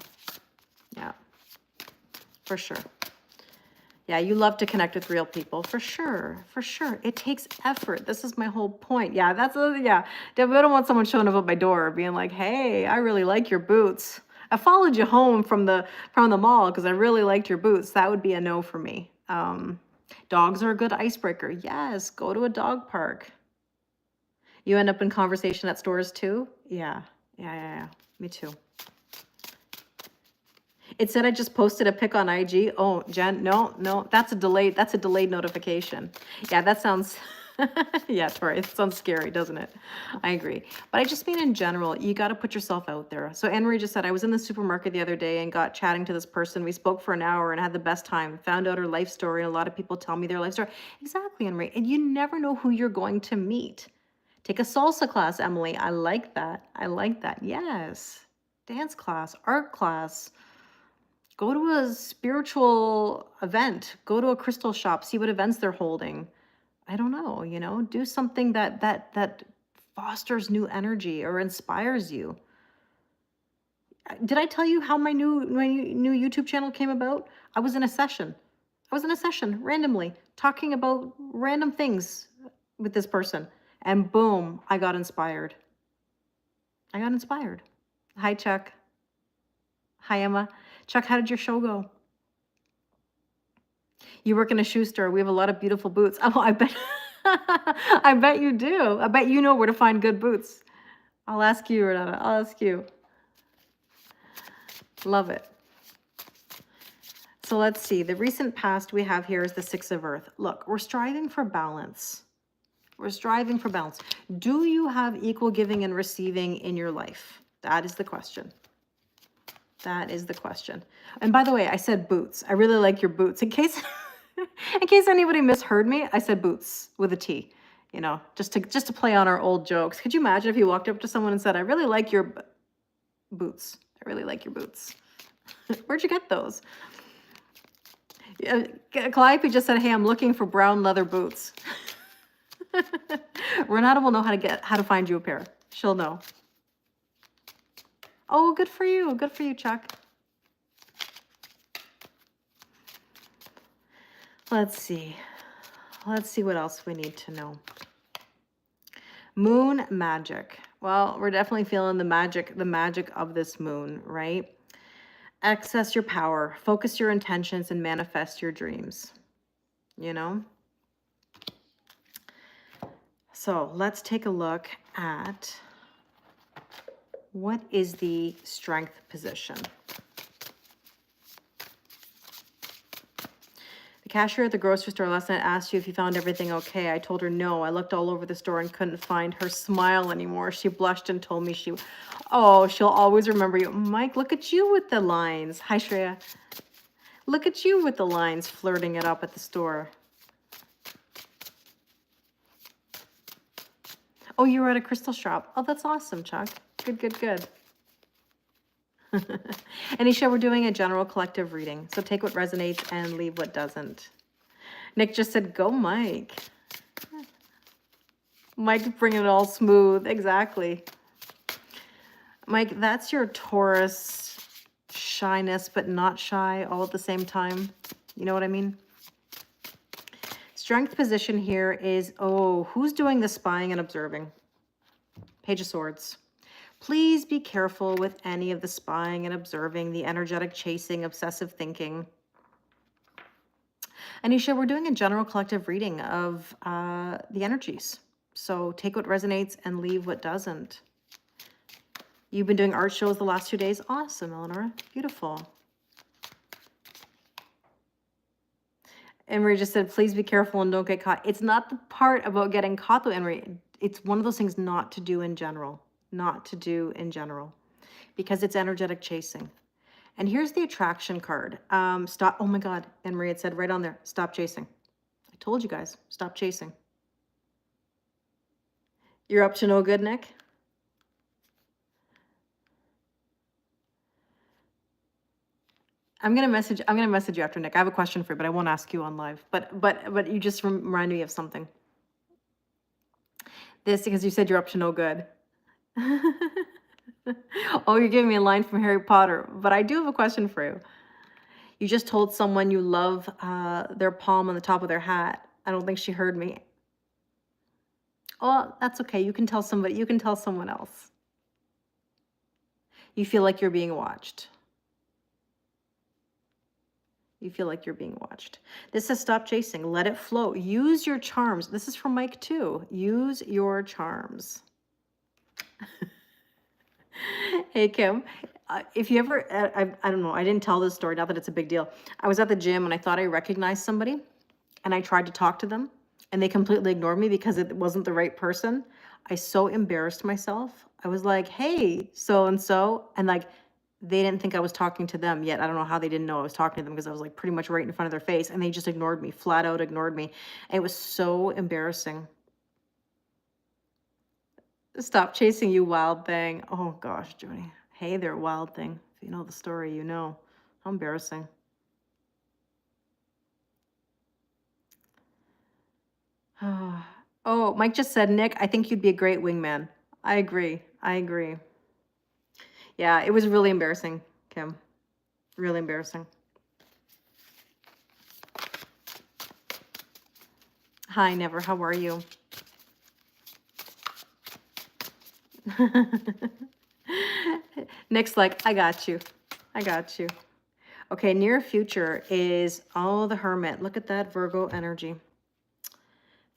Yeah. For sure. Yeah, you love to connect with real people. For sure. For sure. It takes effort. This is my whole point. Yeah, yeah. I don't want someone showing up at my door being like, hey, I really like your boots. I followed you home from the mall because I really liked your boots. That would be a no for me. Dogs are a good icebreaker. Yes, go to a dog park. You end up in conversation at stores too? Yeah. Me too. It said I just posted a pic on IG. Oh, Jen, no, that's a delayed notification. Yeah, that sounds, yeah, Tori, it sounds scary, doesn't it? I agree. But I just mean in general, you got to put yourself out there. So Anne-Marie just said, I was in the supermarket the other day and got chatting to this person. We spoke for an hour and had the best time, found out her life story. And a lot of people tell me their life story. Exactly, Anne-Marie. And you never know who you're going to meet. Take a salsa class, Emily. I like that. I like that. Yes. Dance class, art class. Go to a spiritual event. Go to a crystal shop. See what events they're holding. I don't know, you know, do something that fosters new energy or inspires you. Did I tell you how my new YouTube channel came about? I was in a session randomly talking about random things with this person. And boom, I got inspired. Hi, Chuck. Hi, Emma. Chuck, how did your show go? You work in a shoe store. We have a lot of beautiful boots. Oh, I bet. I bet you do. I bet you know where to find good boots. I'll ask you, Renata. I'll ask you. Love it. So let's see. The recent past we have here is the Six of Earth. Look, we're striving for balance. We're striving for balance. Do you have equal giving and receiving in your life? That is the question. That is the question. And by the way, I said boots. I really like your boots. In case anybody misheard me, I said boots with a T. You know, just to play on our old jokes. Could you imagine if you walked up to someone and said, I really like your boots. I really like your boots. Where'd you get those? Calliope just said, hey, I'm looking for brown leather boots. Renata will know how to find you a pair. She'll know. Oh, good for you. Good for you, Chuck. Let's see. Let's see what else we need to know. Moon magic. Well, we're definitely feeling the magic of this moon, right? Access your power, focus your intentions, and manifest your dreams, you know? So let's take a look at what is the strength position. The cashier at the grocery store last night asked you if you found everything okay. I told her no. I looked all over the store and couldn't find her smile anymore. She blushed and told me she'll always remember you. Mike, look at you with the lines. Hi, Shreya. Look at you with the lines, flirting it up at the store. Oh, you were at a crystal shop. Oh, that's awesome, Chuck. Good, good, good. Anisha, we're doing a general collective reading. So take what resonates and leave what doesn't. Nick just said, go, Mike. Mike bringing it all smooth. Exactly. Mike, that's your Taurus shyness, but not shy all at the same time. You know what I mean? Strength position here is, oh, who's doing the spying and observing? Page of Swords. Please be careful with any of the spying and observing, the energetic chasing, obsessive thinking. Anisha, we're doing a general collective reading of the energies. So take what resonates and leave what doesn't. You've been doing art shows the last 2 days. Awesome, Eleanor. Beautiful. Emery just said, please be careful and don't get caught. It's not the part about getting caught, though, Emery. It's one of those things not to do in general. Not to do in general. Because it's energetic chasing. And here's the attraction card. Stop. Oh, my God. Emery had said right on there, stop chasing. I told you guys, stop chasing. You're up to no good, Nick? I'm gonna message you after, Nick. I have a question for you, but I won't ask you on live. But you just remind me of something. This, because you said you're up to no good. Oh, you're giving me a line from Harry Potter, but I do have a question for you. You just told someone you love their palm on the top of their hat. I don't think she heard me. Oh, that's okay. You can tell somebody. You can tell someone else. You feel like you're being watched. You feel like you're being watched. This says stop chasing. Let it flow. Use your charms. This is from Mike too. Use your charms. Hey, Kim. If you ever, I don't know, I didn't tell this story, not that it's a big deal. I was at the gym and I thought I recognized somebody and I tried to talk to them and they completely ignored me because it wasn't the right person. I so embarrassed myself. I was like, hey, so-and-so. And like, they didn't think I was talking to them yet. I don't know how they didn't know I was talking to them because I was like pretty much right in front of their face and they just ignored me, flat out ignored me. And it was so embarrassing. Stop chasing, you wild thing. Oh gosh, Jody. Hey there, wild thing. If you know the story, you know. How embarrassing. Oh, Mike just said, Nick, I think you'd be a great wingman. I agree. I agree. Yeah, it was really embarrassing, Kim. Really embarrassing. Hi, Never. How are you? Nick's like, I got you. I got you. Okay, near future is, oh, the Hermit. Look at that Virgo energy.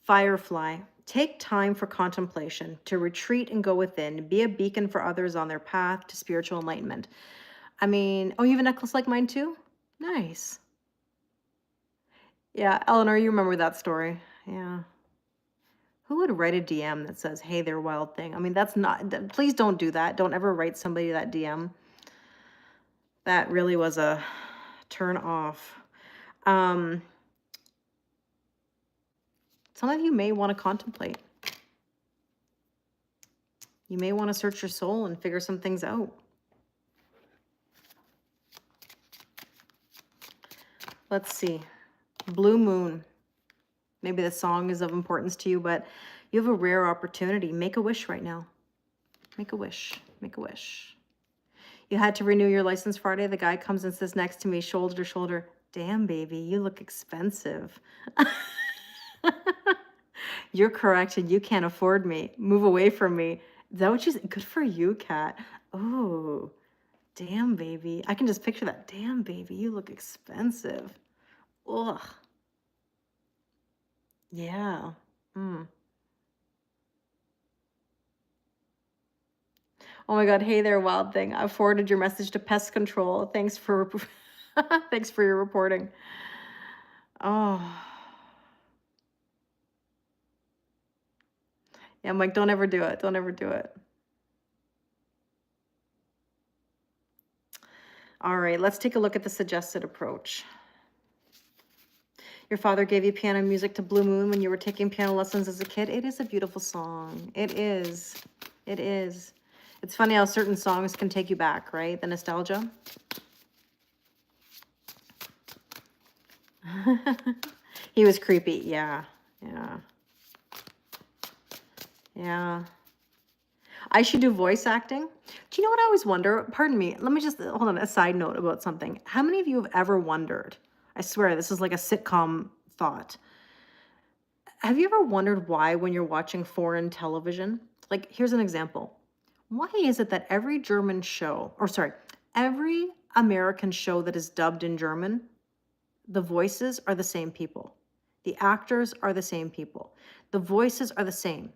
Firefly. Take time for contemplation, to retreat and go within. Be a beacon for others on their path to spiritual enlightenment. I mean, oh, you have a necklace like mine too? Nice. Yeah, Eleanor, you remember that story. Yeah. Who would write a DM that says, hey there, wild thing? I mean, that's not, please don't do that. Don't ever write somebody that DM. That really was a turn off. Some of you may want to contemplate. You may want to search your soul and figure some things out. Let's see. Blue Moon. Maybe the song is of importance to you, but you have a rare opportunity. Make a wish right now. Make a wish. Make a wish. You had to renew your license Friday. The guy comes and sits next to me, shoulder to shoulder. Damn, baby, you look expensive. You're correct, and you can't afford me. Move away from me. Is that what you said? Good for you, Kat. Oh, damn, baby. I can just picture that. Damn, baby, you look expensive. Ugh. Yeah. Mm. Oh my God. Hey there, Wild Thing. I forwarded your message to pest control. Thanks for thanks for your reporting. Oh. Yeah, I'm like, don't ever do it. Don't ever do it. All right, let's take a look at the suggested approach. Your father gave you piano music to Blue Moon when you were taking piano lessons as a kid. It is a beautiful song. It is. It is. It's funny how certain songs can take you back, right? The nostalgia. He was creepy. Yeah. Yeah. Yeah. I should do voice acting. Do you know what I always wonder? Pardon me. Let me just hold on a side note about something. How many of you have ever wondered? I swear this is like a sitcom thought. Have you ever wondered why when you're watching foreign television? Like, here's an example. Why is it that every German show, or sorry, every American show that is dubbed in German, the voices are the same people. The actors are the same people. The voices are the same.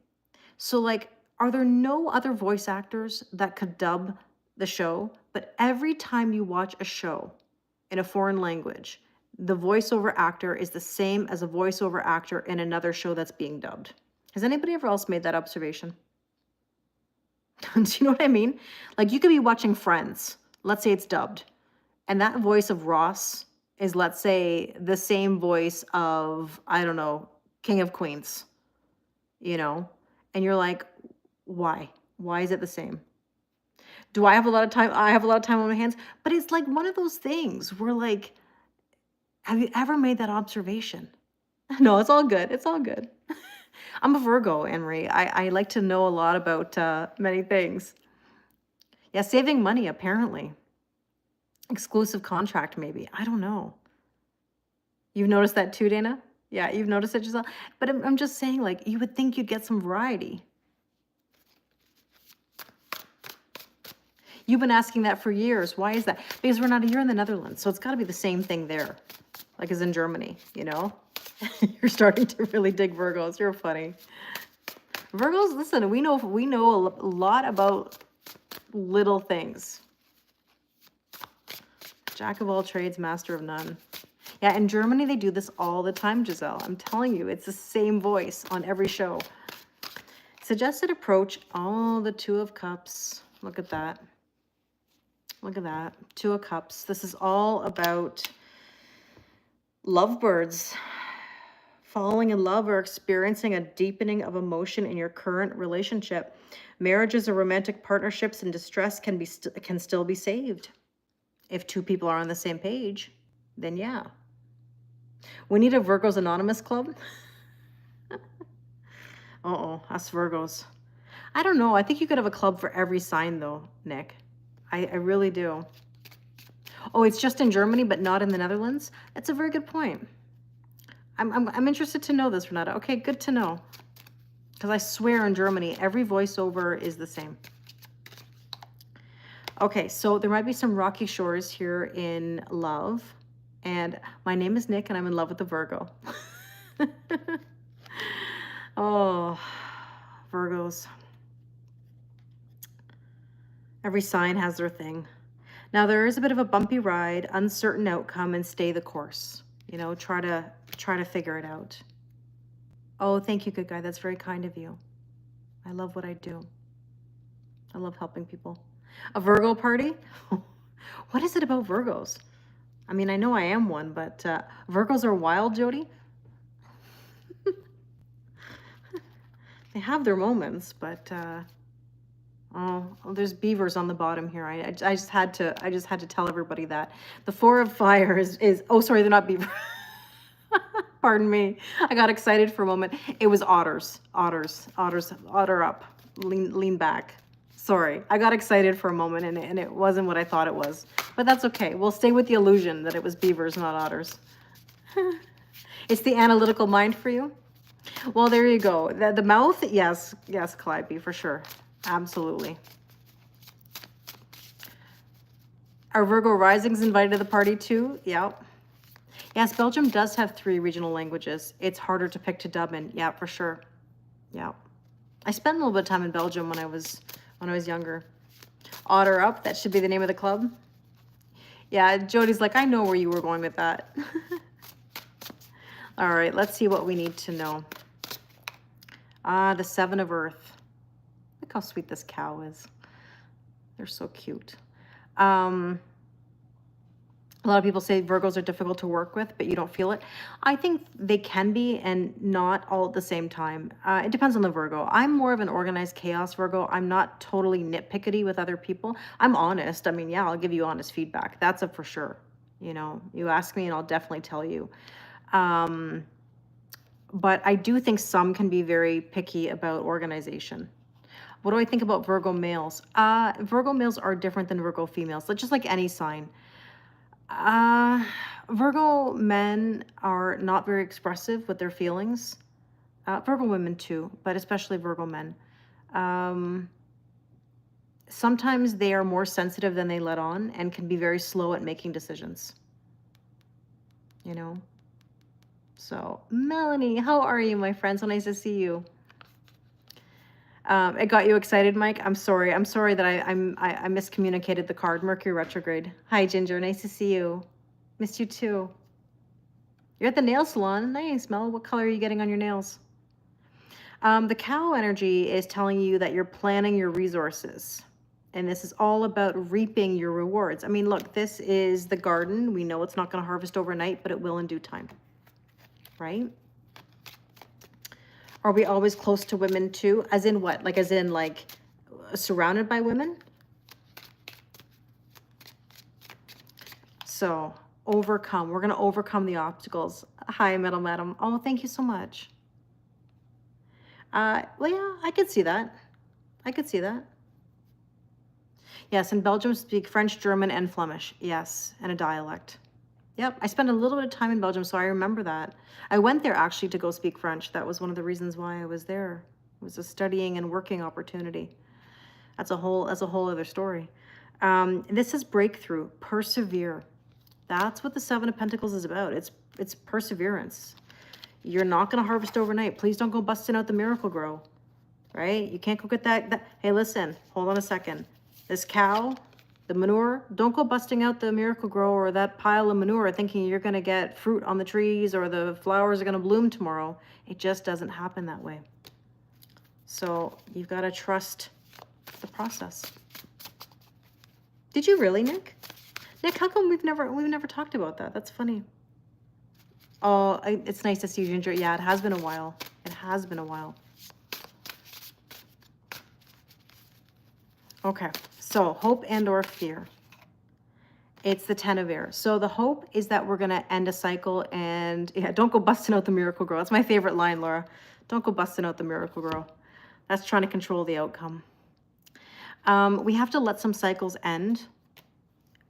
So like, are there no other voice actors that could dub the show? But every time you watch a show in a foreign language, the voiceover actor is the same as a voiceover actor in another show that's being dubbed. Has anybody ever else made that observation? Do you know what I mean? Like, you could be watching Friends. Let's say it's dubbed. And that voice of Ross is, let's say, the same voice of, I don't know, King of Queens, you know? And you're like, why? Why is it the same? Do I have a lot of time? I have a lot of time on my hands. But it's like one of those things where, like, have you ever made that observation? No, it's all good. It's all good. I'm a Virgo, Anne-Marie. I like to know a lot about many things. Yeah, saving money, apparently. Exclusive contract, maybe. I don't know. You've noticed that too, Dana? Yeah, you've noticed it yourself. But I'm just saying, like, you would think you'd get some variety. You've been asking that for years. Why is that? Because we're not a year in the Netherlands, so it's got to be the same thing there, like as in Germany, you know? You're starting to really dig Virgos. You're funny. Virgos, listen, we know a lot about little things. Jack of all trades, master of none. Yeah, in Germany, they do this all the time, Giselle. I'm telling you, it's the same voice on every show. Suggested approach, oh, the Two of Cups. Look at that. Look at that. Two of Cups. This is all about lovebirds. Falling in love or experiencing a deepening of emotion in your current relationship. Marriages or romantic partnerships in distress can still be saved. If two people are on the same page, then yeah. We need a Virgos Anonymous club. Uh-oh, us Virgos. I don't know. I think you could have a club for every sign though, Nick. I really do. Oh, it's just in Germany, but not in the Netherlands? That's a very good point. I'm interested to know this, Renata. Okay, good to know. Because I swear in Germany, every voiceover is the same. Okay, so there might be some rocky shores here in love. And my name is Nick, and I'm in love with a Virgo. Oh, Virgos. Every sign has their thing. Now, there is a bit of a bumpy ride, uncertain outcome, and stay the course. You know, try to figure it out. Oh, thank you, good guy. That's very kind of you. I love what I do. I love helping people. A Virgo party? What is it about Virgos? I mean, I know I am one, but Virgos are wild, Jody. They have their moments, but oh, there's beavers on the bottom here. I just had to tell everybody that the Four of Fire is oh, sorry, they're not beavers. Pardon me. I got excited for a moment. It was otters. Otter up. Lean back. Sorry, I got excited for a moment and it wasn't what I thought it was. But that's okay. We'll stay with the illusion that it was beavers, not otters. It's the analytical mind for you? Well, there you go. The mouth, yes, Calliope, for sure. Absolutely. Are Virgo risings invited to the party too? Yep. Yes, Belgium does have 3 regional languages. It's harder to pick to dub in. Yeah, for sure. Yeah. I spent a little bit of time in Belgium when I was younger. Otter Up, that should be the name of the club. Yeah, Jody's like, I know where you were going with that. All right, let's see what we need to know. The 7 of Earth. Look how sweet this cow is. They're so cute. A lot of people say Virgos are difficult to work with, but you don't feel it. I think they can be, and not all at the same time. It depends on the Virgo. I'm more of an organized chaos Virgo. I'm not totally nitpickety with other people. I'm honest. I mean, yeah, I'll give you honest feedback. That's a for sure. You know, you ask me and I'll definitely tell you. But I do think some can be very picky about organization. What do I think about Virgo males? Virgo males are different than Virgo females, just like any sign. Virgo men are not very expressive with their feelings. Virgo women too, but especially Virgo men. Sometimes they are more sensitive than they let on and can be very slow at making decisions. You know? So, Melanie, how are you, my friend? So nice to see you. It got you excited, Mike? I'm sorry. I'm sorry that I miscommunicated the card. Mercury retrograde. Hi, Ginger. Nice to see you. Missed you too. You're at the nail salon. Nice, Mel. What color are you getting on your nails? The cow energy is telling you that you're planning your resources. And this is all about reaping your rewards. I mean, look, this is the garden. We know it's not going to harvest overnight, but it will in due time. Right? Are we always close to women too? As in what? Like, as in like surrounded by women? So overcome. We're going to overcome the obstacles. Hi, Metal Madam. Oh, thank you so much. Well, yeah, I could see that. I could see that. Yes, in Belgium speak French, German, and Flemish. Yes, and a dialect. Yep, I spent a little bit of time in Belgium, so I remember that. I went there actually to go speak French. That was one of the reasons why I was there. It was a studying and working opportunity. That's a whole other story. This is breakthrough, persevere. That's what the 7 of Pentacles is about. It's perseverance. You're not going to harvest overnight. Please don't go busting out the Miracle Grow, right? You can't go get that. Hey, listen, hold on a second. This cow, the manure, don't go busting out the Miracle Grow or that pile of manure thinking you're going to get fruit on the trees or the flowers are going to bloom tomorrow. It just doesn't happen that way. So you've got to trust the process. Did you really, Nick? Nick, how come we've never talked about that? That's funny. Oh, it's nice to see you, Ginger. Yeah, it has been a while. It has been a while. Okay, so hope and or fear. It's the 10 of air. So the hope is that we're going to end a cycle and, yeah, don't go busting out the Miracle Grow. That's my favorite line, Laura. Don't go busting out the Miracle Grow. That's trying to control the outcome. We have to let some cycles end.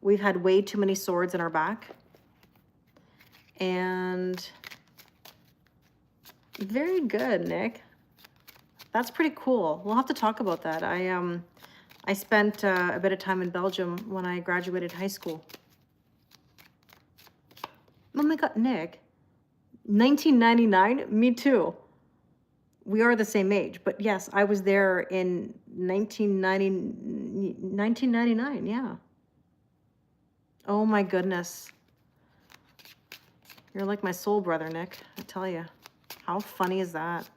We've had way too many swords in our back. And very good, Nick. That's pretty cool. We'll have to talk about that. I spent a bit of time in Belgium when I graduated high school. Oh my God, Nick. 1999? Me too. We are the same age, but yes, I was there in 1999, yeah. Oh my goodness. You're like my soul brother, Nick, I tell you. How funny is that?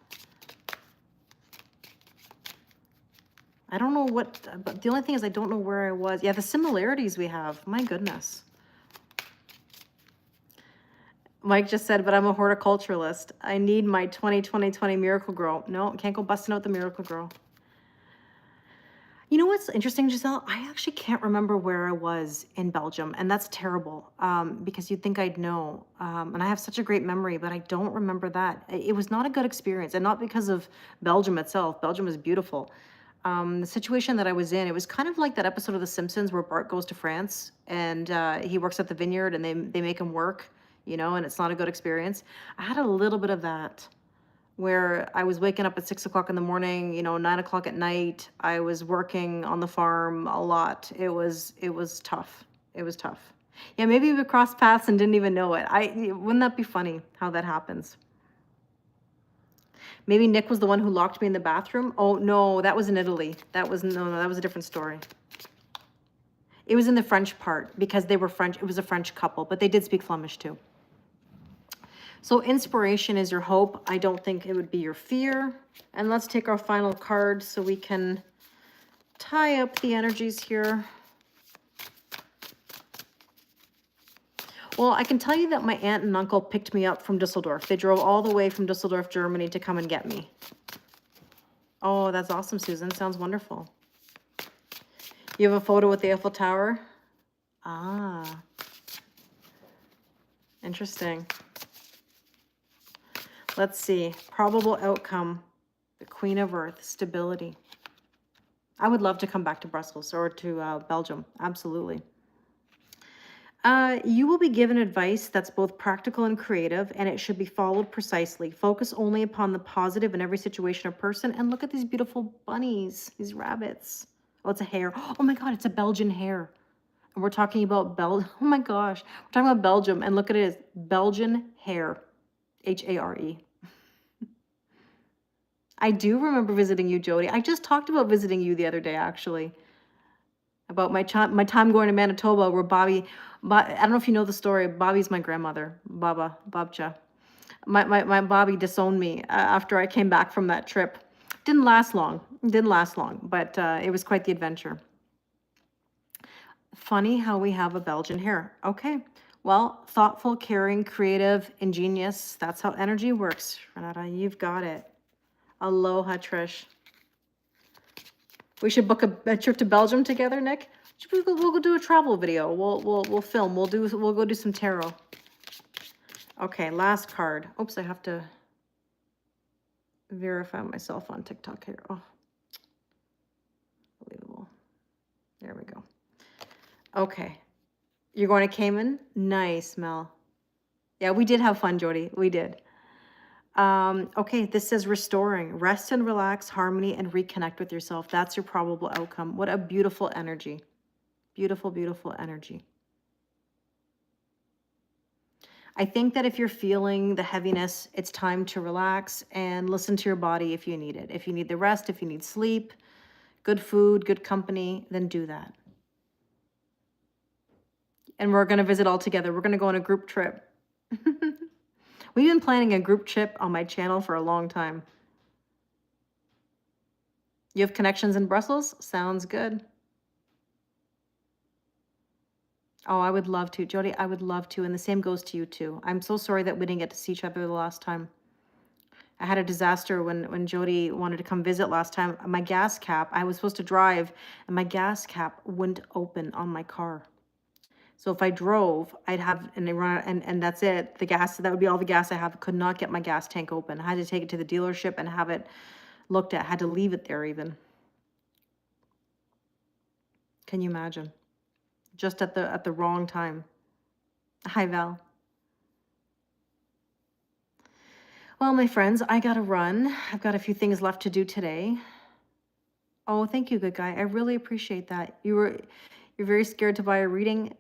I don't know what, but the only thing is I don't know where I was. Yeah, the similarities we have, my goodness. Mike just said, but I'm a horticulturalist. I need my 2020 Miracle Grow. No, can't go busting out the Miracle Grow. You know what's interesting, Giselle? I actually can't remember where I was in Belgium, and that's terrible because you'd think I'd know. And I have such a great memory, but I don't remember that. It was not a good experience, and not because of Belgium itself. Belgium is beautiful. The situation that I was in, it was kind of like that episode of The Simpsons where Bart goes to France and he works at the vineyard and they make him work, you know, and it's not a good experience. I had a little bit of that where I was waking up at 6 o'clock in the morning, you know, 9 o'clock at night. I was working on the farm a lot. It was tough. It was tough. Yeah, maybe we crossed paths and didn't even know it. Wouldn't that be funny how that happens? Maybe Nick was the one who locked me in the bathroom. Oh no, that was in Italy. That was no, that was a different story. It was in the French part because they were French. It was a French couple, but they did speak Flemish too. So inspiration is your hope. I don't think it would be your fear. And let's take our final card so we can tie up the energies here. Well, I can tell you that my aunt and uncle picked me up from Düsseldorf. They drove all the way from Düsseldorf, Germany to come and get me. Oh, that's awesome, Susan. Sounds wonderful. You have a photo with the Eiffel Tower? Ah. Interesting. Let's see. Probable outcome. The Queen of Earth. Stability. I would love to come back to Brussels or to Belgium. Absolutely. You will be given advice that's both practical and creative, and it should be followed precisely. Focus only upon the positive in every situation or person. And look at these beautiful bunnies, these rabbits. Oh, it's a hare. Oh my God, it's a Belgian hare. And we're talking about oh my gosh, we're talking about Belgium, and look at it, it's Belgian hare, H-A-R-E. I do remember visiting you, Jody. I just talked about visiting you the other day, actually. About my time going to Manitoba, where I don't know if you know the story. Bobby's my grandmother, Babcha. My Bobby disowned me after I came back from that trip. Didn't last long, but it was quite the adventure. Funny how we have a Belgian hare. Okay, well, thoughtful, caring, creative, ingenious. That's how energy works, Renata. You've got it. Aloha, Trish. We should book a trip to Belgium together, Nick. We'll go do a travel video. We'll film. We'll go do some tarot. Okay, last card. Oops, I have to verify myself on TikTok here. Oh, unbelievable. There we go. Okay, you're going to Cayman. Nice, Mel. Yeah, we did have fun, Jody. We did. Okay, this says restoring. Rest and relax, harmony, and reconnect with yourself. That's your probable outcome. What a beautiful energy. Beautiful, beautiful energy. I think that if you're feeling the heaviness, it's time to relax and listen to your body if you need it. If you need the rest, if you need sleep, good food, good company, then do that. And we're going to visit all together. We're going to go on a group trip. We've been planning a group trip on my channel for a long time. You have connections in Brussels? Sounds good. Oh, I would love to. Jody, I would love to. And the same goes to you too. I'm so sorry that we didn't get to see each other the last time. I had a disaster when Jody wanted to come visit last time. My gas cap, I was supposed to drive, and my gas cap wouldn't open on my car. So if I drove, I'd have, and that's it. The gas, that would be all the gas I have. Could not get my gas tank open. I had to take it to the dealership and have it looked at. Had to leave it there even. Can you imagine? Just at the wrong time. Hi, Val. Well, my friends, I gotta run. I've got a few things left to do today. Oh, thank you, good guy. I really appreciate that. You're very scared to buy a reading.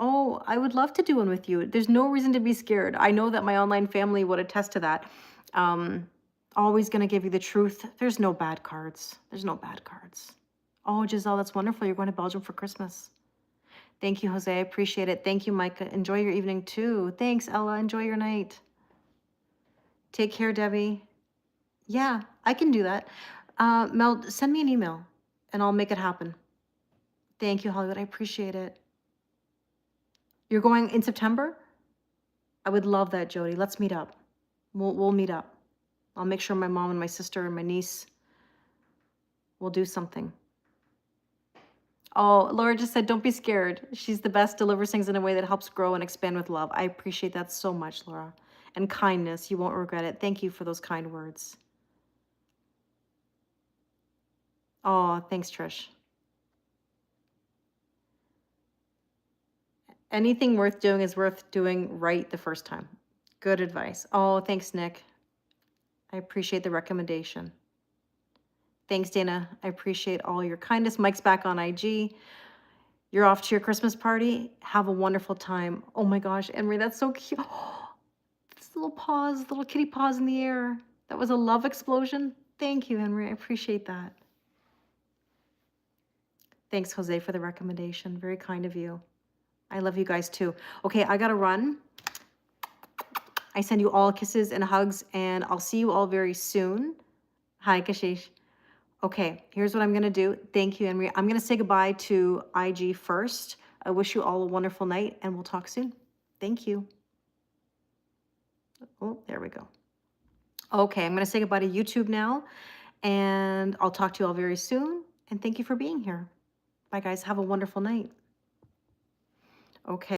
Oh, I would love to do one with you. There's no reason to be scared. I know that my online family would attest to that. Always going to give you the truth. There's no bad cards. There's no bad cards. Oh, Giselle, that's wonderful. You're going to Belgium for Christmas. Thank you, Jose. I appreciate it. Thank you, Micah. Enjoy your evening too. Thanks, Ella. Enjoy your night. Take care, Debbie. Yeah, I can do that. Mel, send me an email and I'll make it happen. Thank you, Hollywood. I appreciate it. You're going in September? I would love that, Jody. Let's meet up. We'll meet up. I'll make sure my mom and my sister and my niece will do something. Oh, Laura just said, don't be scared. She's the best, delivers things in a way that helps grow and expand with love. I appreciate that so much, Laura. And kindness. You won't regret it. Thank you for those kind words. Oh, thanks, Trish. Anything worth doing is worth doing right the first time. Good advice. Oh, thanks, Nick. I appreciate the recommendation. Thanks, Dana. I appreciate all your kindness. Mike's back on IG. You're off to your Christmas party. Have a wonderful time. Oh my gosh, Emery, that's so cute. This little paws, little kitty paws in the air. That was a love explosion. Thank you, Henry. I appreciate that. Thanks, Jose, for the recommendation. Very kind of you. I love you guys too. Okay, I gotta run. I send you all kisses and hugs, and I'll see you all very soon. Hi, Kashish. Okay, here's what I'm gonna do. Thank you, Henry. I'm gonna say goodbye to IG first. I wish you all a wonderful night, and we'll talk soon. Thank you. Oh, there we go. Okay, I'm gonna say goodbye to YouTube now, and I'll talk to you all very soon. And thank you for being here. Bye, guys. Have a wonderful night. Okay.